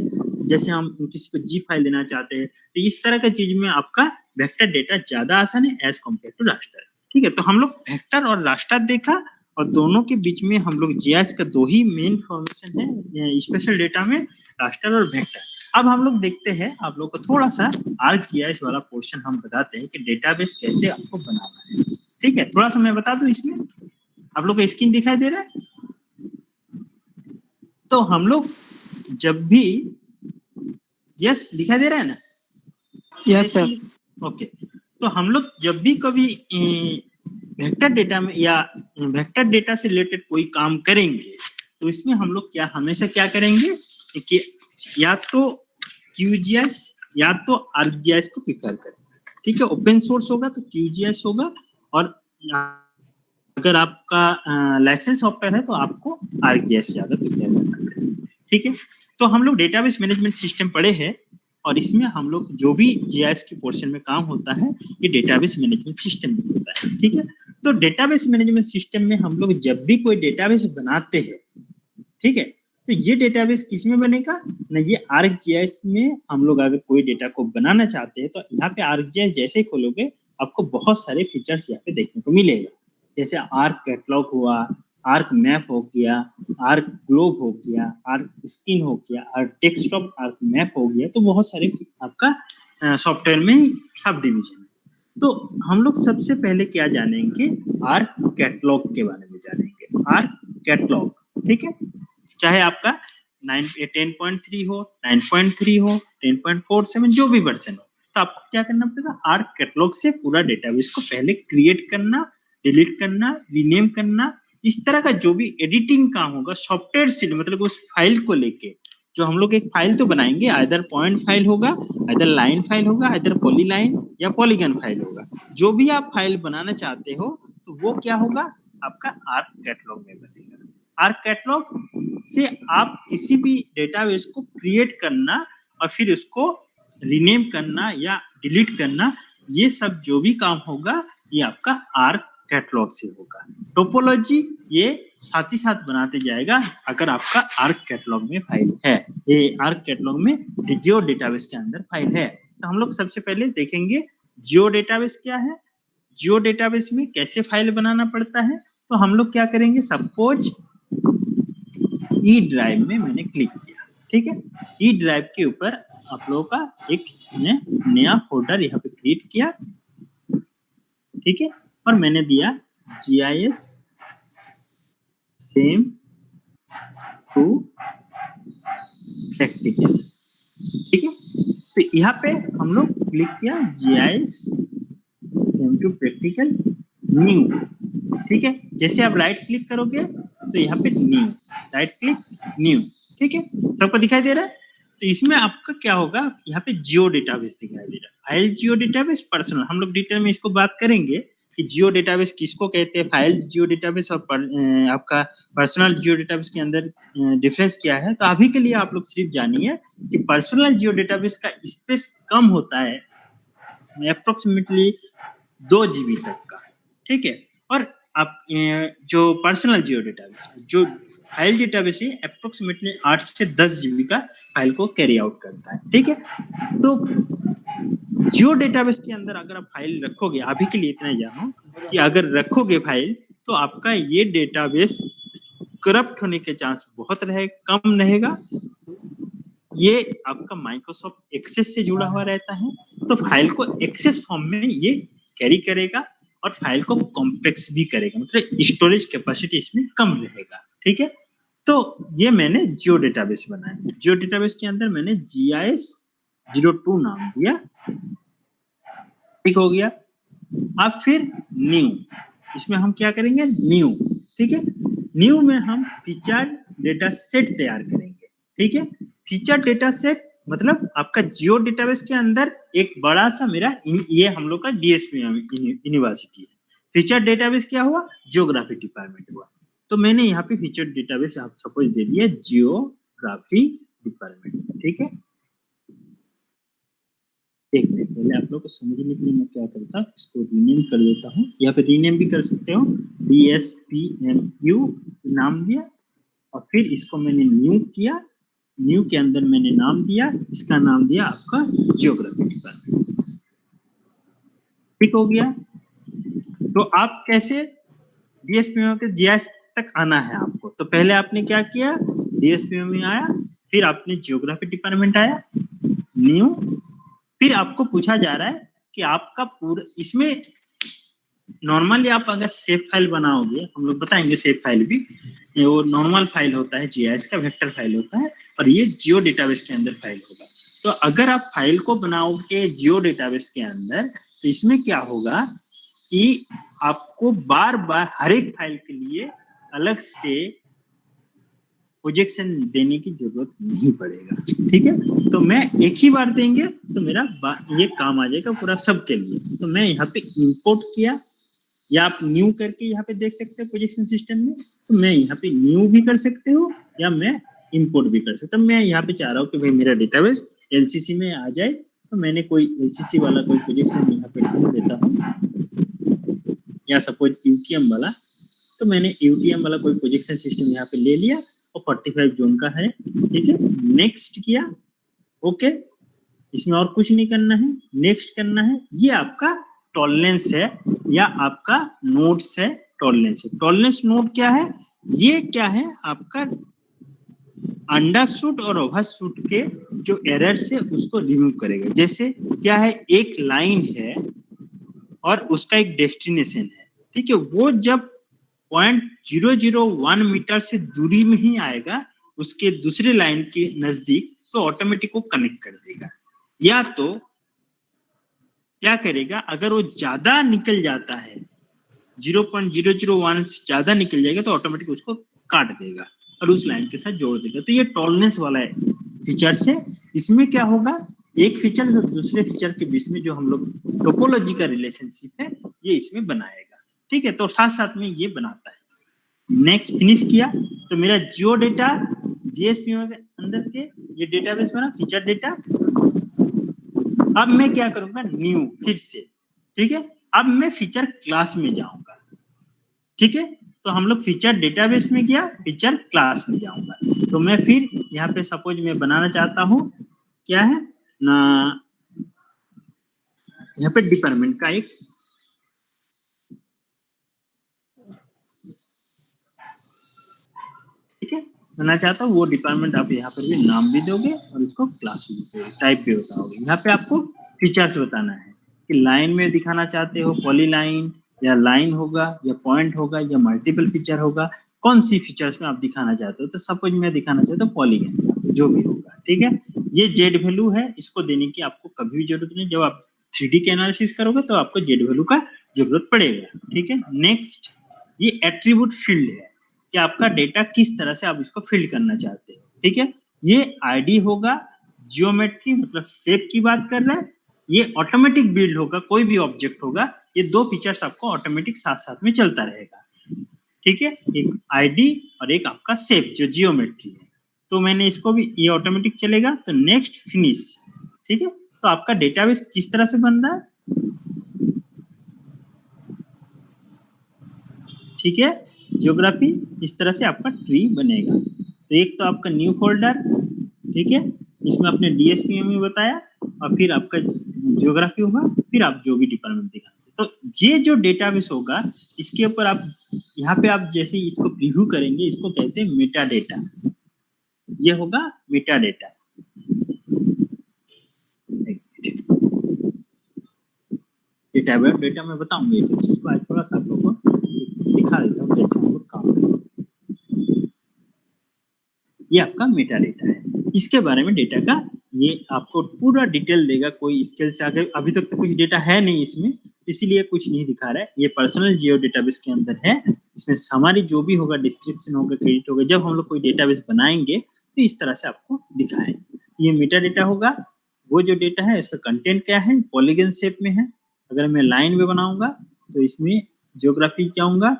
जैसे हम किसी को जी फाइल देना चाहते हैं तो इस तरह का चीज में आपका वेक्टर डेटा ज्यादा आसान है एज कम्पेयर टू रास्टर। ठीक है, तो हम लोग वेक्टर और रास्टर देखा और दोनों के बीच में हम लोग जीआईएस का दो ही मेन फॉर्मेशन है स्पेशल डेटा में, रास्टर और वेक्टर। अब हम लोग देखते हैं आप लोग को थोड़ा सा आर्कजीआईएस वाला पोर्शन हम बताते हैं कि डेटाबेस कैसे आपको बनाना है। ठीक है, थोड़ा सा मैं बता दूं, इसमें आप लोग को स्क्रीन दिखाई दे रहा है। तो हम लोग जब भी, यस दिखाई दे रहा है ना, यस सर। ओके, तो हम लोग जब भी कभी वेक्टर डेटा में या वेक्टर डेटा से रिलेटेड कोई काम करेंगे तो इसमें हम लोग क्या हमेशा क्या करेंगे कि या तो QGIS या तो ArcGIS को प्रिफर करेंगे। ठीक है, ओपन सोर्स होगा तो QGIS होगा, और अगर आपका लाइसेंस सॉफ्टवेयर है तो आपको ArcGIS ज्यादा प्रिफर करना पड़ेगा। ठीक है, तो हम लोग डेटाबेस मैनेजमेंट सिस्टम पढ़े हैं और इसमें हम लोग जो भी जीआईएस के पोर्शन में काम होता है ये डेटाबेस मैनेजमेंट सिस्टम में होता है। ठीक है, तो डेटाबेस मैनेजमेंट सिस्टम में हम लोग जब भी कोई डेटाबेस बनाते हैं, ठीक है, तो ये डेटाबेस किस में बनेगा ना, ये ArcGIS में हम लोग अगर कोई डेटा को बनाना चाहते हैं तो यहाँ पे ArcGIS जैसे ही खोलोगे आपको बहुत सारे फीचर्स यहाँ पे देखने को मिलेगा। जैसे आर्क कैटलॉग हुआ, आर्क मैप हो गया, आर्क ग्लोब हो गया, आर्क स्किन हो गया, आर्क डेस्कटॉप आर्क मैप हो गया, तो बहुत सारे आपका सॉफ्टवेयर में सब डिवीजन है। तो हम लोग सबसे पहले क्या जानेंगे, आर्क कैटलॉग के बारे में जानेंगे। आर्क कैटलॉग, ठीक है, चाहे आपका 10.3 हो, 9.3 हो, 10.47 जो भी वर्जन हो, तो आपको क्या करना पड़ेगा, आर्क कैटलॉग से पूरा डेटाबेस को पहले क्रिएट करना, डिलीट करना, रीनेम करना, इस तरह का जो भी एडिटिंग काम होगा सॉफ्टवेयर से, मतलब उस फाइल को लेके जो हम लोग एक फाइल तो बनाएंगे, आइदर पॉइंट फाइल होगा, आइदर लाइन फाइल होगा, आइदर पॉलीलाइन या पॉलीगन फाइल होगा, जो भी आप फाइल बनाना चाहते हो तो वो क्या होगा आपका आर्क कैटलॉग में बनेगा। आर्क कैटलॉग से आप किसी भी डेटाबेस को क्रिएट करना और फिर उसको रीनेम करना या डिलीट करना, ये सब जो भी काम होगा ये आपका आर कैटलॉग से होगा। टोपोलॉजी ये साथ ही साथ बनाते जाएगा अगर आपका आर्क कैटलॉग में फाइल है, ये आर्क कैटलॉग में जियो डेटाबेस के अंदर फाइल है। तो हम लोग सबसे पहले देखेंगे जियो डेटाबेस क्या है, जियो डेटाबेस में कैसे फाइल बनाना पड़ता है। तो हम लोग क्या करेंगे, सपोज ई ड्राइव में मैंने क्लिक किया, ठीक है, ई ड्राइव के ऊपर आप लोगों का एक नया फोल्डर यहाँ पे क्रिएट किया, ठीक है, और मैंने दिया GIS सेम टू प्रैक्टिकल, ठीक है। तो यहाँ पे हम लोग क्लिक किया GIS same to practical new, ठीक है। जैसे आप राइट क्लिक करोगे तो यहाँ पे न्यू, राइट क्लिक न्यू, ठीक है, सबको दिखाई दे रहा है। तो इसमें आपका क्या होगा, यहाँ पे जियो डेटाबेस दिखाई दे रहा है, फाइल जियो डेटाबेस, पर्सनल। हम लोग डिटेल में इसको बात करेंगे कि जियो डेटाबेस किसको कहते हैं, फाइल जियो डेटाबेस और आपका पर्सनल जियो डेटाबेस के अंदर डिफरेंस क्या है। तो अभी के लिए आप लोग सिर्फ जानिए कि पर्सनल जियो डेटाबेस का स्पेस कम होता है, अप्रोक्सीमेटली 2 GB तक का, ठीक है। और आप जो पर्सनल जियो डेटाबेस, जो फाइल डेटाबेस है, अप्रोक्सीमेटली 8 से 10 GB का फाइल को कैरी आउट करता है, ठीक है। तो जियो डेटाबेस के अंदर अगर आप फाइल रखोगे, अभी के लिए इतना जानो कि अगर रखोगे फाइल तो आपका ये डेटाबेस करप्ट होने के चांस बहुत कम रहेगा। ये आपका माइक्रोसॉफ्ट एक्सेस से जुड़ा हुआ रहता है, तो फाइल को एक्सेस फॉर्म में ये कैरी करेगा और फाइल को कॉम्प्लेक्स भी करेगा, मतलब स्टोरेज कैपेसिटी इसमें कम रहेगा, ठीक है। तो ये मैंने जियो डेटाबेस बनाया, जियो डेटाबेस के अंदर मैंने GIS 02 नाम दिया, ठीक हो गया। अब फिर न्यू, इसमें हम क्या करेंगे, न्यू, ठीक है। न्यू में हम फीचर डेटा सेट तैयार करेंगे, ठीक है। फीचर डेटा सेट मतलब आपका जियो डेटाबेस के अंदर एक बड़ा सा मेरा ये हम लोग का DSP यूनिवर्सिटी है। फीचर डेटाबेस क्या हुआ, जियोग्राफी डिपार्टमेंट हुआ। तो मैंने यहाँ पे फीचर डेटाबेस आप सपोज दे दिया जियोग्राफी डिपार्टमेंट, ठीक है। एक मिनट पहले आप लोग को समझने के लिए मैं क्या करता हूँ, इसको रीनेम कर देता हूँ। यहाँ पे रीनेम भी कर सकते हो, DSPMU नाम दिया और फिर इसको मैंने न्यू किया, न्यू के अंदर मैंने नाम दिया, इसका नाम दिया आपका जियोग्राफी डिपार्टमेंट, ठीक हो गया। तो आप कैसे DSPMU के GIS तक आना है आपको, तो पहले आपने क्या किया, DSPMU में आया, फिर आपने जियोग्राफी डिपार्टमेंट आया, न्यू, फिर आपको पूछा जा रहा है कि आपका पूरा, इसमें नॉर्मली आप अगर सेव फाइल बनाओगे, हम लोग बताएंगे सेव फाइल भी, वो नॉर्मल फाइल होता है, GIS का वेक्टर फाइल होता है, और ये जियो डेटाबेस के अंदर फाइल होगा। तो अगर आप फाइल को बनाओगे जियो डेटाबेस के अंदर, तो इसमें क्या होगा कि आपको बार बार हर एक फाइल के लिए अलग से प्रोजेक्शन देने की जरूरत नहीं पड़ेगा, ठीक है। तो मैं एक ही बार देंगे तो मेरा ये काम आ जाएगा पूरा सबके लिए। तो मैं यहाँ पे इंपोर्ट किया, या आप न्यू करके यहाँ पे देख सकते हो प्रोजेक्शन सिस्टम में, तो मैं यहाँ पे न्यू भी कर सकते हो या मैं इंपोर्ट भी कर सकता हूँ। मैं यहाँ पे चाह रहा हूँ कि भाई मेरा डेटाबेस LCC में आ जाए, तो मैंने कोई LCC वाला कोई प्रोजेक्शन यहाँ पे ढूंढ देता हूँ, या सपोज UTM वाला, तो मैंने UTM वाला कोई प्रोजेक्शन सिस्टम यहाँ पे ले लिया और 45 जोन का है, ठीक है। नेक्स्ट किया, ओके, इसमें और कुछ नहीं करना है, नेक्स्ट करना है। ये आपका टॉलरेंस है या आपका नोड्स है, टॉलरेंस है। टॉलरेंस नोड क्या है, ये क्या है आपका अंडरशूट और ओवरशूट के जो एरर्स है उसको रिमूव करेगा। जैसे क्या है, एक लाइन है और उसका एक डेस्टिनेशन है, ठीक है, वो जब 0.001 मीटर से दूरी में ही आएगा उसके दूसरे लाइन के नजदीक, तो ऑटोमेटिक वो कनेक्ट कर देगा। या तो क्या करेगा, अगर वो ज्यादा निकल जाता है, 0.001 से ज्यादा निकल जाएगा, तो ऑटोमेटिक उसको काट देगा और उस लाइन के साथ जोड़ देगा। तो ये टॉलरेंस वाला है फीचर से। इसमें क्या होगा, एक फीचर और दूसरे फीचर के बीच में जो हम लोग टोपोलॉजी का रिलेशनशिप है, ये इसमें बनाएगा, ठीक है। तो साथ साथ में ये बनाता है। नेक्स्ट फिनिश किया, तो मेरा जियो डेटा DSPMU के अंदर के ये डेटाबेस बना, फीचर डेटा, अब मैं क्या करूंगा, न्यू फिर से, ठीक है। अब मैं फीचर क्लास में जाऊंगा, ठीक है। तो हम लोग फीचर डेटाबेस में गया, फीचर क्लास में जाऊंगा। तो मैं फिर यहाँ पे सपोज मैं बनाना चाहता हूँ, क्या है ना, यहाँ पे डिपार्टमेंट का एक, ठीक है, बनाना चाहता हूँ वो डिपार्टमेंट आप यहाँ पर भी नाम भी दोगे और इसको क्लास भी दोगे, टाइप भी बताओगे। यहाँ पे आपको फीचर्स बताना है कि लाइन में दिखाना चाहते हो, पॉली लाइन या लाइन होगा या पॉइंट होगा या मल्टीपल फीचर होगा, कौन सी फीचर्स में आप दिखाना चाहते हो। तो सपोज मैं दिखाना चाहता हूँ पॉलीगन, जो भी होगा, ठीक है। ये जेड वैल्यू है, इसको देने की आपको कभी भी जरूरत नहीं। जब आप 3D के एनालिसिस करोगे तो आपको जेड वैल्यू का जरूरत पड़ेगा, ठीक है। नेक्स्ट, ये एट्रीब्यूट फील्ड है कि आपका डेटा किस तरह से आप इसको फिल करना चाहते हो, ठीक है। ये आईडी होगा, जियोमेट्री मतलब शेप की बात कर रहा है, ये ऑटोमेटिक बिल्ड होगा, कोई भी ऑब्जेक्ट होगा, ये दो फीचर्स आपको ऑटोमेटिक साथ साथ में चलता रहेगा, ठीक है। एक आईडी और एक आपका शेप जो जियोमेट्री है। तो मैंने इसको भी, ये ऑटोमेटिक चलेगा। तो नेक्स्ट फिनिश, ठीक है। तो आपका डेटाबेस किस तरह से बन रहा है, ठीक है। ज्योग्राफी इस तरह से आपका ट्री बनेगा। तो एक तो आपका न्यू फोल्डर, ठीक है, इसमें आपने डीएसपीएम में बताया, और फिर आपका ज्योग्राफी होगा, फिर आप जो भी डिपार्टमेंट दिखाते। तो ये जो डेटाबेस होगा, इसके ऊपर आप यहाँ पे आप जैसे इसको प्रीव्यू करेंगे, इसको कहते हैं मेटा डेटा। ये होगा मेटा डेटा। डेटा मैं बताऊंगा ये सब चीज को, आज थोड़ा सा आप लोगों को दिखा देता हूँ कैसे हम लोग काम करेंगे। ये आपका मेटा डेटा है, इसके बारे में डेटा का ये आपको पूरा डिटेल देगा। कोई स्केल से आगे अभी तक तो कुछ डेटा है नहीं इसमें, इसीलिए कुछ नहीं दिखा रहा है। ये पर्सनल जियो डेटाबेस के अंदर है, इसमें हमारी जो भी होगा, डिस्क्रिप्शन होगा, क्रेडिट होगा, जब हम लोग कोई डेटाबेस बनाएंगे तो इस तरह से आपको दिखाएंगे। ये मेटा डेटा होगा, वो जो डेटा है इसका कंटेंट क्या है, पॉलीगन शेप में है। अगर मैं लाइन में बनाऊंगा तो इसमें ज्योग्राफी जाऊंगा,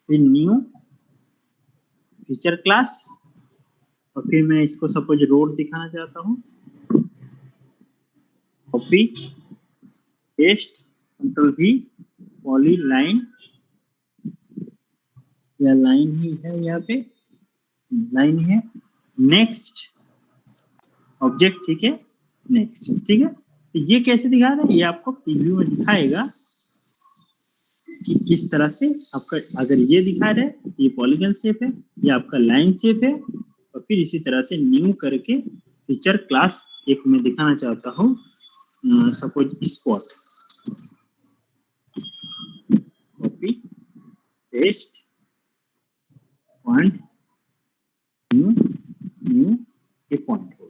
फिर न्यू फीचर क्लास, और फिर मैं इसको सपोज रोड दिखाना चाहता हूँ, copy paste Ctrl+V, poly line या लाइन ही है, यहाँ पे लाइन है। नेक्स्ट ऑब्जेक्ट, ठीक है, नेक्स्ट, ठीक है। तो ये कैसे दिखा रहा है, ये आपको प्रीव्यू में दिखाएगा कि किस तरह से आपका, अगर ये दिखा रहा है तो ये पॉलीगन शेप है, ये आपका लाइन शेप है, और फिर इसी तरह से न्यू करके फीचर क्लास एक मैं दिखाना चाहता हूँ, suppose spot, copy paste point, new ये पॉइंट हो।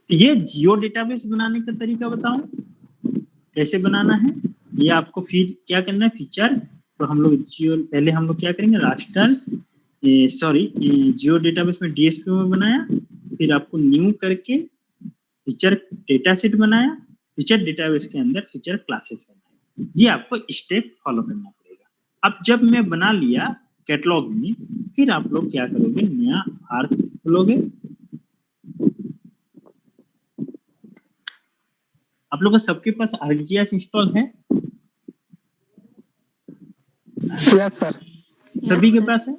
तो ये जियो डेटाबेस बनाने का तरीका बताऊं कैसे बनाना है। ये आपको फिर क्या करना है, फीचर, तो हम लोग जियो, पहले हम लोग क्या करेंगे, रास्टर जियो डेटाबेस में डीएसपी में बनाया, फिर आपको न्यू करके फीचर डेटा सेट बनाया, फीचर डेटाबेस के अंदर फीचर क्लासेस बनाया। ये आपको स्टेप फॉलो करना पड़ेगा। अब जब मैं बना लिया कैटलॉग में, फिर आप लोग क्या करोगे, नया आर्क खोलोगे। आप लोग सबके पास ArcGIS इंस्टॉल है? Yes sir. सभी के पास है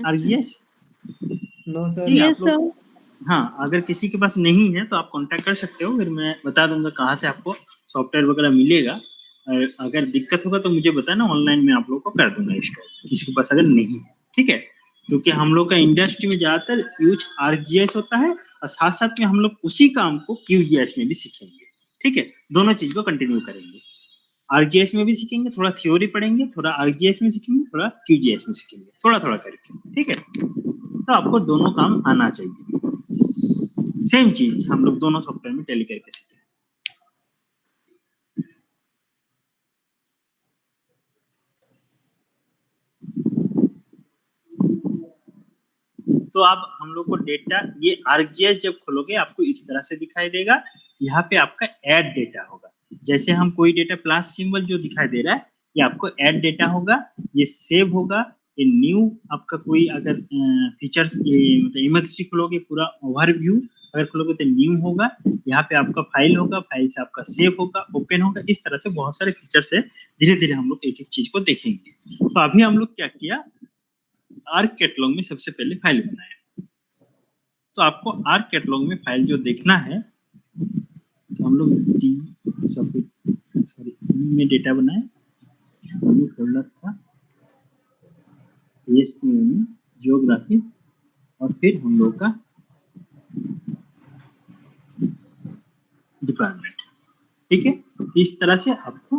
ArcGIS? No sir. Yes sir. हाँ, अगर किसी के पास नहीं है तो आप कांटेक्ट कर सकते हो, फिर मैं बता दूंगा कहाँ से आपको सॉफ्टवेयर वगैरह मिलेगा। अगर दिक्कत होगा तो मुझे बताना, ऑनलाइन में आप लोग को कर दूंगा इंस्टॉल, किसी के पास अगर नहीं है, ठीक है। क्योंकि हम लोग का इंडस्ट्री में ज्यादातर यूज ArcGIS होता है, और साथ साथ में हम लोग उसी काम को QGIS में भी सीखेंगे, ठीक है। दोनों चीज को कंटिन्यू करेंगे, ArcGIS में भी सीखेंगे, थोड़ा थ्योरी पढ़ेंगे, थोड़ा ArcGIS में सीखेंगे, थोड़ा QGIS में सीखेंगे, थोड़ा थोड़ा करके, ठीक है। तो आपको दोनों काम आना चाहिए। सेम चीज हम लोग दोनों सॉफ्टवेयर में टैली करके सीखें। तो अब हम लोग को डेटा, ये ArcGIS जब खोलोगे आपको इस तरह से दिखाई देगा। यहाँ पे आपका ऐड डेटा होगा, जैसे हम कोई डेटा प्लस सिंबल जो दिखाई दे रहा है, ये आपको ऐड डेटा होगा, ये सेव होगा, ये न्यू आपका कोई अगर फीचर्स, ये मतलब इमेज खोलोगे पूरा ओवरव्यू, अगर खोलोगे तो न्यू होगा, यहाँ पे आपका फाइल होगा, फाइल से आपका सेव होगा, ओपन होगा। इस तरह से बहुत सारे फीचर्स है। धीरे धीरे हम लोग एक एक चीज को देखेंगे। तो अभी हम लोग क्या किया, आर्क कैटलॉग में सबसे पहले फाइल बनाया। तो आपको आर्क कैटलॉग में फाइल जो देखना है, तो हम लोग में डेटा बनाए, फोल्डर था जियोग्राफी, और फिर हम लोग का डिपार्टमेंट। ठीक है, तो इस तरह से आपको,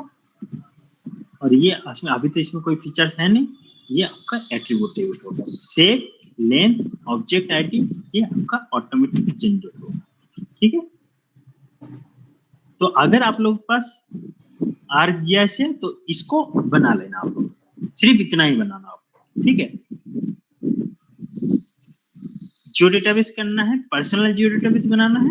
और ये अभी तो इसमें कोई फीचर्स है नहीं, ये आपका एट्रीब्यूट टेबल होगा। सेट, लेंथ, ऑब्जेक्ट आईडी, ये आपका ऑटोमेटिक जनरेट होगा। ठीक है, तो अगर आप लोग के पास आर्कजीआईएस है तो इसको बना लेना आप लोग, सिर्फ इतना ही बनाना आपको। ठीक है, जियो डेटाबेस करना है, पर्सनल जियो डेटाबेस बनाना है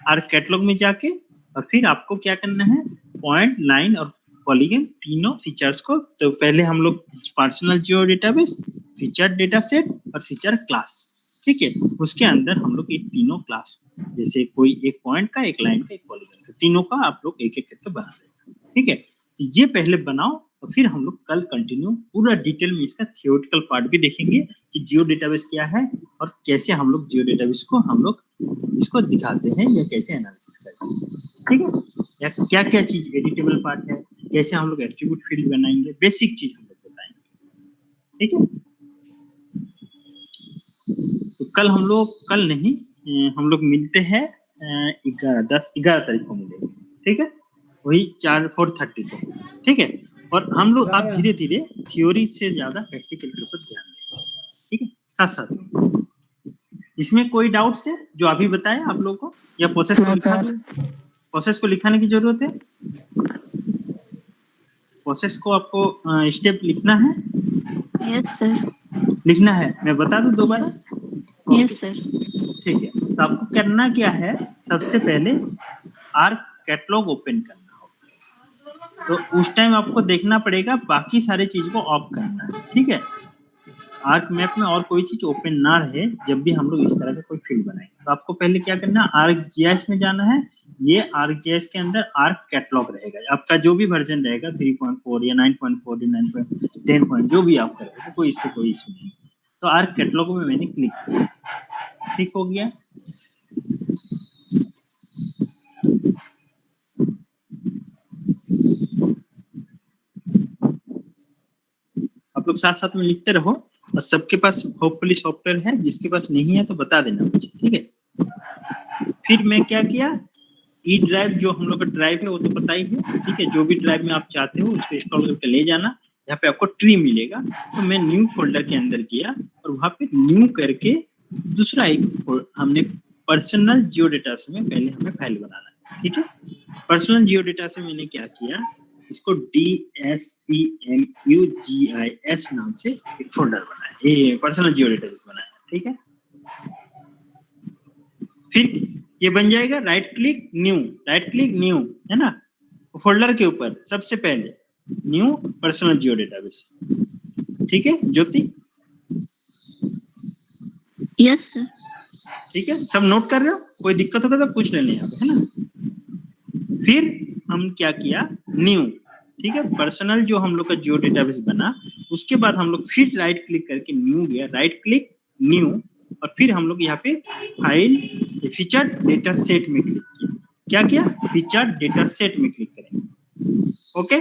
आर्क कैटलॉग में जाके, और फिर आपको क्या करना है, पॉइंट, लाइन और पॉलीगन तीनों फीचर्स को। तो पहले हम लोग पर्सनल जियो डेटाबेस, फीचर डेटा सेट और फीचर क्लास। ठीक है, उसके अंदर हम लोग ये तीनों क्लास, जैसे कोई एक पॉइंट का, एक लाइन का, एक पॉलीगन का, तीनों का आप लोग एक एक करके बना देना। ठीक है, तो ये पहले बनाओ, और फिर हम लोग कल कंटिन्यू पूरा डिटेल में इसका थियोरेटिकल पार्ट भी देखेंगे कि जियो डेटाबेस क्या है और कैसे हम लोग जियो डेटाबेस को हम लोग इसको दिखाते हैं या कैसे एनालिसिस करते हैं। ठीक है, या क्या क्या चीज एडिटेबल पार्ट है, कैसे हम लोग एट्रीब्यूट फील्ड बनाएंगे, बेसिक चीज हम लोग बताएंगे। ठीक है, तो कल हम लोग, कल नहीं, हम लोग मिलते हैं 11 तारीख को मिलेंगे। ठीक है, वही 4:30 को। ठीक है, और हम लोग आप धीरे धीरे थ्योरी से ज्यादा प्रैक्टिकल के ऊपर ध्यान दें। ठीक है, साथ साथ में इसमें कोई डाउट्स है जो अभी बताया आप लोगों को, या प्रोसेस को लिखा दो? प्रोसेस को लिखाने की जरूरत है? प्रोसेस को आपको स्टेप लिखना है? Yes sir. लिखना है, मैं बता दूं दोबारा? Yes sir. ठीक है, तो आपको करना क्या है, सबसे पहले आर्क कैटलॉग ओपन करना होगा। तो उस टाइम आपको देखना पड़ेगा, बाकी सारे चीज को ऑफ करना है। ठीक है, आर्क मैप में और कोई चीज ओपन ना रहे जब भी हम लोग इस तरह का कोई फील्ड बनाएंगे। तो आपको पहले क्या करना है, आर्कजीआईएस में जाना है। ये आर्कजीआईएस के अंदर आर्क कैटलॉग रहेगा, आपका जो भी वर्जन रहेगा 3.4 या 9.4 या 9.10 जो भी आपका रहेगा, कोई इससे कोई इशू नहीं। तो आर्क कैटलॉग में मैंने क्लिक किया, ठीक हो गया। आप लोग साथ साथ में लिखते रहो, और सबके पास होपफुली सॉफ्टवेयर है, जिसके पास नहीं है तो बता देना मुझे। ठीक है, फिर मैं क्या किया, ई ड्राइव जो हम लोग का ड्राइव है वो तो पता ही है। ठीक है, जो भी ड्राइव में आप चाहते हो उसको इंस्टॉल करके ले जाना, यहाँ पे आपको ट्री मिलेगा। तो मैं न्यू फोल्डर के अंदर किया, और वहां पे न्यू करके दूसरा एक हमने पर्सनल जियो डेटा से में पहले हमें फाइल बनाना है। ठीक है, पर्सनल जियो डेटा से मैंने क्या किया, इसको DSPMUGIS नाम से एक फोल्डर बनाया, ये पर्सनल जियो डेटाबेस बनाया। ठीक है, फिर ये बन जाएगा, राइट क्लिक न्यू, है ना, फोल्डर के ऊपर सबसे पहले न्यू पर्सनल जियो डेटाबेस। ठीक है ज्योति? Yes sir. ठीक है, सब नोट कर रहे हो? कोई दिक्कत होगा तो पूछ लेना यहाँ पे, है ना। फिर हम क्या किया, न्यू। ठीक है, पर्सनल जो हम लोग का जियो डेटाबेस बना, उसके बाद हम लोग फिर राइट क्लिक करके न्यू गया, राइट क्लिक न्यू, और फिर हम लोग यहाँ पे फाइल फीचर डेटा सेट में क्लिक किया। क्या किया, फीचर डेटा सेट में क्लिक करेंगे। ओके,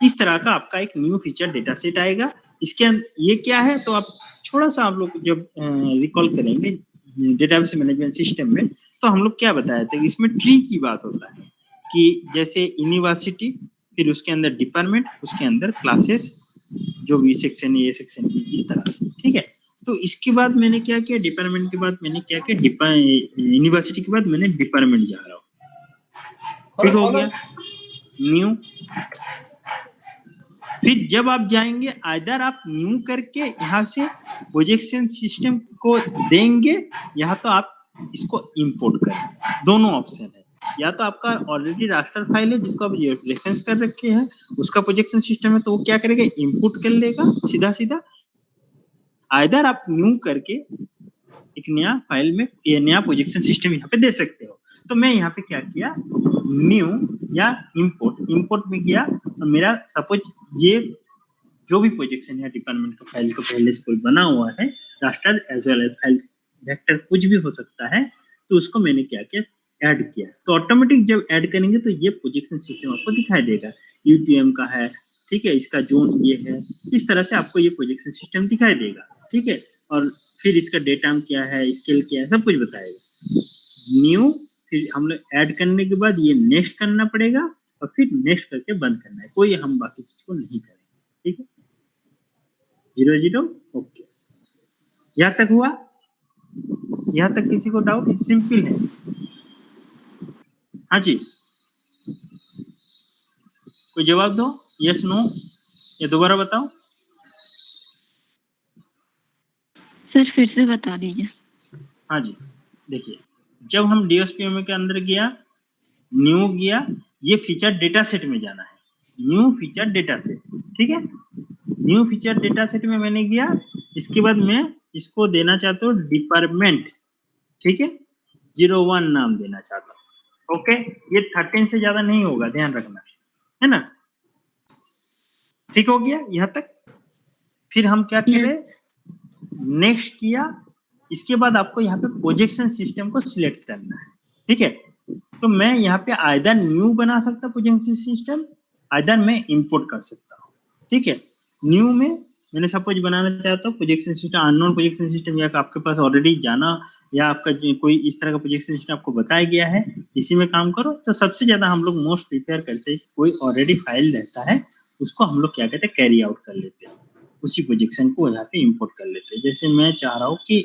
इस तरह का आपका एक न्यू फीचर डेटा सेट आएगा। इसके ये क्या है, तो आप थोड़ा सा आप लोग जब रिकॉल करेंगे डेटाबेस मैनेजमेंट सिस्टम में, तो हम लोग क्या बताए थे, इसमें ट्री की बात होता है कि जैसे यूनिवर्सिटी, फिर उसके अंदर डिपार्टमेंट, उसके अंदर क्लासेस, जो भी सेक्शन है, ये सेक्शन है, इस तरह से। ठीक है, तो इसके बाद मैंने क्या किया, डिपार्टमेंट के बाद मैंने क्या किया, यूनिवर्सिटी के बाद मैंने डिपार्टमेंट जा रहा हूँ। ठीक हो गया, न्यू। फिर जब आप जाएंगे, इधर आप न्यू करके यहाँ से प्रोजेक्शन सिस्टम को देंगे, या तो आप इसको इंपोर्ट करेंगे। दोनों ऑप्शन है, या तो आपका ऑलरेडी रास्टर फाइल है जिसको आप रेफरेंस कर रखे हैं, उसका प्रोजेक्शन सिस्टम है, तो वो क्या करेगा, इंपोर्ट कर लेगा सीधा सीधा। इधर आप न्यू करके एक नया फाइल में ये नया प्रोजेक्शन सिस्टम यहाँ पे दे सकते हो। तो मैं यहाँ पे क्या किया, न्यू या इंपोर्ट में गया, और मेरा सपोज ये जो भी प्रोजेक्शन या डिपार्टमेंट का फाइल को पहले से कोई बना हुआ है, raster as well as file vector कुछ भी हो सकता है, तो उसको मैंने क्या किया, ऐड किया। तो ऑटोमेटिक जब ऐड करेंगे तो ये प्रोजेक्शन सिस्टम आपको दिखाई देगा, यूटीएम का है, ठीक है, इसका जोन ये है, इस तरह से आपको ये प्रोजेक्शन सिस्टम दिखाई देगा, ठीक है। और फिर इसका डेटा क्या है, स्केल क्या है, सब कुछ बताएगा। न्यू, फिर हम लोग ऐड करने के बाद ये नेक्स्ट करना पड़ेगा, और फिर नेक्स्ट करके बंद करना है, कोई हम बाकी चीज को नहीं करेंगे, ठीक है। 0 ओके, यहाँ तक हुआ? यहाँ तक किसी को डाउट? सिंपल है। हाँ जी, कोई जवाब दो, यस नो, या दोबारा बताओ। सर फिर से बता दीजिए। हाँ जी, देखिए, जब हम डीएसपीएमए के अंदर गया, न्यू गया, ये फीचर डेटा सेट में जाना है, न्यू फीचर डेटा सेट, ठीक है। न्यू फीचर डेटा सेट में मैंने गया, इसके बाद मैं इसको देना चाहता हूँ डिपार्टमेंट, ठीक है, 01 नाम देना चाहता हूँ, ओके। ये 13 से ज्यादा नहीं होगा, ध्यान रखना, है ना। ठीक हो गया यहाँ तक? फिर हम क्या करें, नेक्स्ट किया, इसके बाद आपको यहाँ पे प्रोजेक्शन सिस्टम को सिलेक्ट करना है, ठीक है। तो मैं यहाँ पे आइदर न्यू बना सकता प्रोजेक्शन सिस्टम, आइदर मैं इंपोर्ट कर सकता हूँ, ठीक है। न्यू में मैंने सपोज बनाना चाहता हूँ projection system, unknown projection system, या आपके पास ऑलरेडी जाना या आपका कोई इस तरह का प्रोजेक्शन सिस्टम आपको बताया गया है, इसी में काम करो। तो सबसे ज्यादा हम लोग मोस्ट प्रिपेयर करते हैं, कोई ऑलरेडी फाइल रहता है उसको हम लोग क्या कहते हैं, कैरी आउट कर लेते हैं, उसी प्रोजेक्शन को यहाँ पे इंपोर्ट कर लेते हैं। जैसे मैं चाह रहा हूँ कि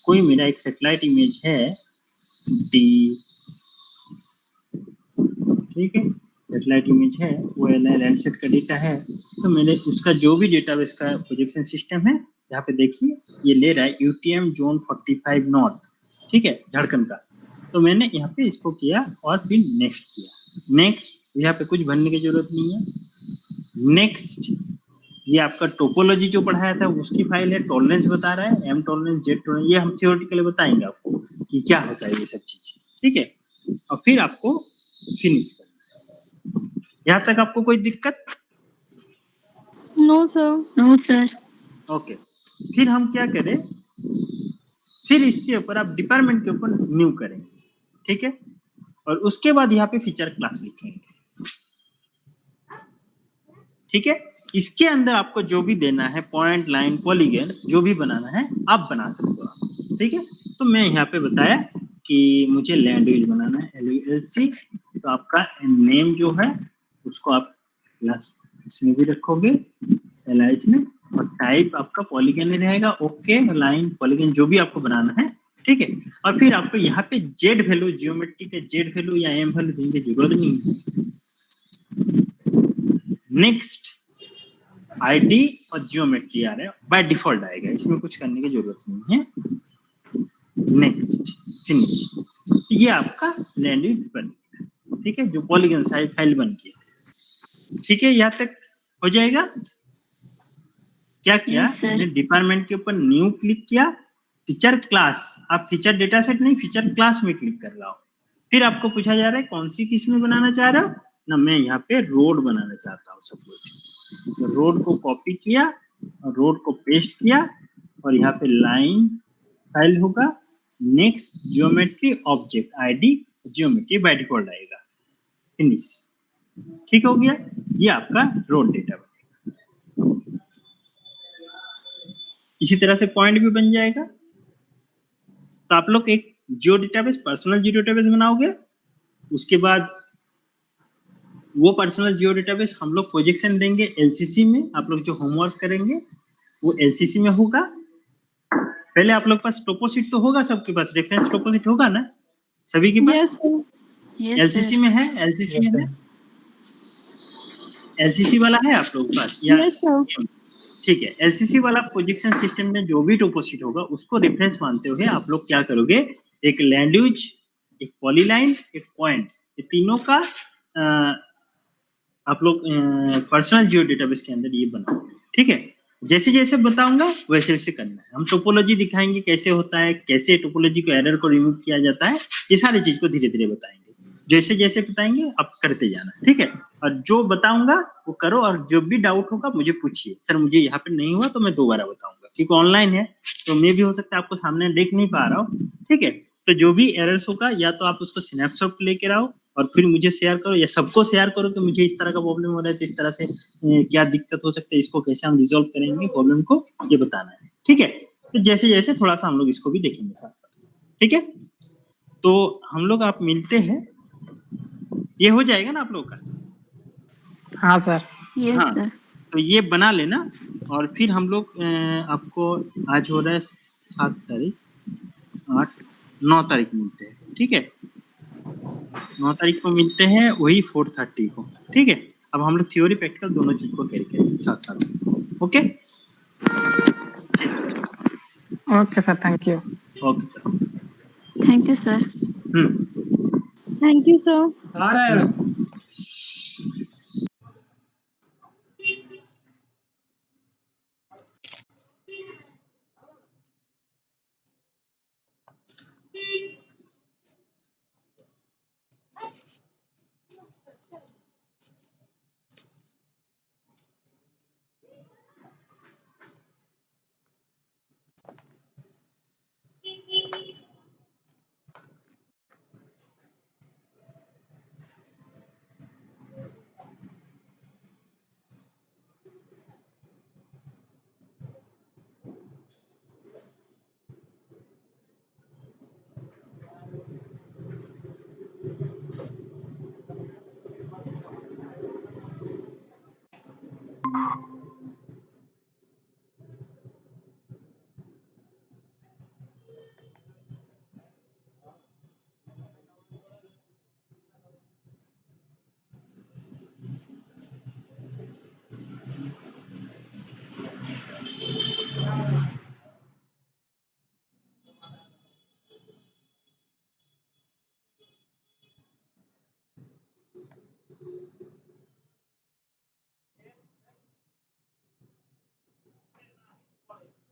कोई मेरा एक सैटेलाइट इमेज है डी, ठीक है, सैटेलाइट इमेज है, वो लैंडसेट का डेटा है, तो मैंने उसका जो भी डेटाबेस का प्रोजेक्शन सिस्टम है, यहाँ पे देखिए ये ले रहा है यूटीएम जोन 45 नॉर्थ, ठीक है, झारखंड का। तो मैंने यहाँ पे इसको किया और फिर नेक्स्ट किया। नेक्स्ट, यहाँ पे कुछ भरने की जरूरत नहीं है। नेक्स्ट, ये आपका टोपोलॉजी जो पढ़ाया था उसकी फाइल है, टॉलरेंस बता रहा है, एम टॉलरेंस, जेड टॉलरेंस, ये हम थियोरेटिकली बताएंगे आपको कि क्या होता है ये सब चीज, ठीक है। और फिर आपको फिनिश करना है। यहाँ तक आपको कोई दिक्कत? No sir. No sir. Okay, फिर हम क्या करें, फिर इसके ऊपर आप डिपार्टमेंट के ऊपर न्यू करेंगे, ठीक है, और उसके बाद यहाँ पे फीचर क्लास लिखेंगे, ठीक है। इसके अंदर आपको जो भी देना है, पॉइंट, लाइन, पॉलीगन, जो भी बनाना है आप बना सकते हो, ठीक है। तो मैं यहाँ पे बताया कि मुझे लैंड यूज बनाना है, LULC, तो आपका नेम जो है उसको आप क्लास इसमें भी रखोगे, LH में, और टाइप आपका पॉलीगन में रहेगा, ओके, लाइन, पॉलीगन, जो भी आपको बनाना है, ठीक है। और फिर आपको यहाँ पे जेड वैल्यू, जियोमेट्री के जेड वैल्यू या एम वैल्यू देने की जरूरत नहीं है। नेक्स्ट, आईडी और जियोमेट्री आ रहा है, बाय डिफॉल्ट आएगा, इसमें कुछ करने की जरूरत नहीं है। नेक्स्ट, फिनिश, ये आपका लैंड बन गया, ठीक है, जो पॉलीगन साइज फाइल बन गया, ठीक है। यहाँ तक हो जाएगा। क्या किया, मैंने डिपार्टमेंट के ऊपर न्यू क्लिक किया, फीचर क्लास, आप फीचर डेटा सेट नहीं, फीचर क्लास में क्लिक कर रहा हो। फिर आपको पूछा जा रहा है कौन सी किस में बनाना चाह रहा हो ना, मैं यहाँ पे रोड बनाना चाहता हूँ सपोज, तो रोड को कॉपी किया और रोड को पेस्ट किया, और यहाँ पे लाइन फाइल होगा, next, geometry, object, ID, geometry by default आएगा, फिनिश, ठीक हो गया। ये आपका रोड डेटा बनेगा। इसी तरह से पॉइंट भी बन जाएगा। तो आप लोग एक जियो डेटाबेस, पर्सनल जियो डेटाबेस बनाओगे, उसके बाद वो पर्सनल जियो डेटाबेस हम लोग प्रोजेक्शन देंगे एलसीसी में, आप लोग जो होमवर्क करेंगे वो एलसीसी में होगा। पहले आप लोग पास टोपोशीट तो होगा, सबके पास रेफरेंस टोपोशीट होगा ना सभी के पास? Yes sir. एलसीसी में है, एलसीसी में है, एलसीसी वाला है आप लोग पास या? Yes sir. ठीक है, एलसीसी वाला प्रोजेक्शन सिस्टम में जो भी टोपोशीट होगा उसको रेफरेंस मानते हुए आप लोग क्या करोगे, एक लैंग्वेज, एक पॉलीलाइन, एक पॉइंट, ये तीनों का आप लोग पर्सनल जियो डेटाबेस के अंदर ये बनाओगे, ठीक है। जैसे जैसे बताऊंगा वैसे वैसे करना है। हम टोपोलॉजी दिखाएंगे कैसे होता है, कैसे टोपोलॉजी को एरर को रिमूव किया जाता है, ये सारी चीज को धीरे धीरे बताएंगे। जैसे जैसे बताएंगे आप करते जाना, ठीक है। और जो बताऊंगा वो करो, और जो भी डाउट होगा मुझे पूछिए, सर मुझे यहाँ पे नहीं हुआ तो मैं दोबारा बताऊंगा, क्योंकि ऑनलाइन है तो मैं भी हो सकता है आपको सामने देख नहीं पा रहा हूँ, ठीक है। तो जो भी एरर्स होगा या तो आप उसको स्नैपशॉट लेके आओ और फिर मुझे शेयर करो, या सबको शेयर करो कि मुझे इस तरह का प्रॉब्लम हो रहा है, तो इस तरह से क्या दिक्कत हो सकती है, इसको कैसे हम रिजॉल्व करेंगे प्रॉब्लम को, ये बताना है, ठीक है। तो जैसे जैसे थोड़ा सा हम लोग इसको भी देखेंगे साथ साथ, ठीक है। तो हम लोग आप मिलते हैं, ये हो जाएगा ना आप लोग का? हाँ सर। यस हाँ, सर। तो ये बना लेना, और फिर हम लोग आपको आज हो रहा है 7 तारीख, 8 9 तारीख मिलते हैं, ठीक है। 9 तारीख को मिलते हैं, वही 4:30 को, ठीक है। अब हम लोग थ्योरी प्रैक्टिकल दोनों चीज को कैरी करेंगे साथ साथ, okay. Okay sir, thank you. Okay sir. Thank you sir. Thank you sir. आ रहा है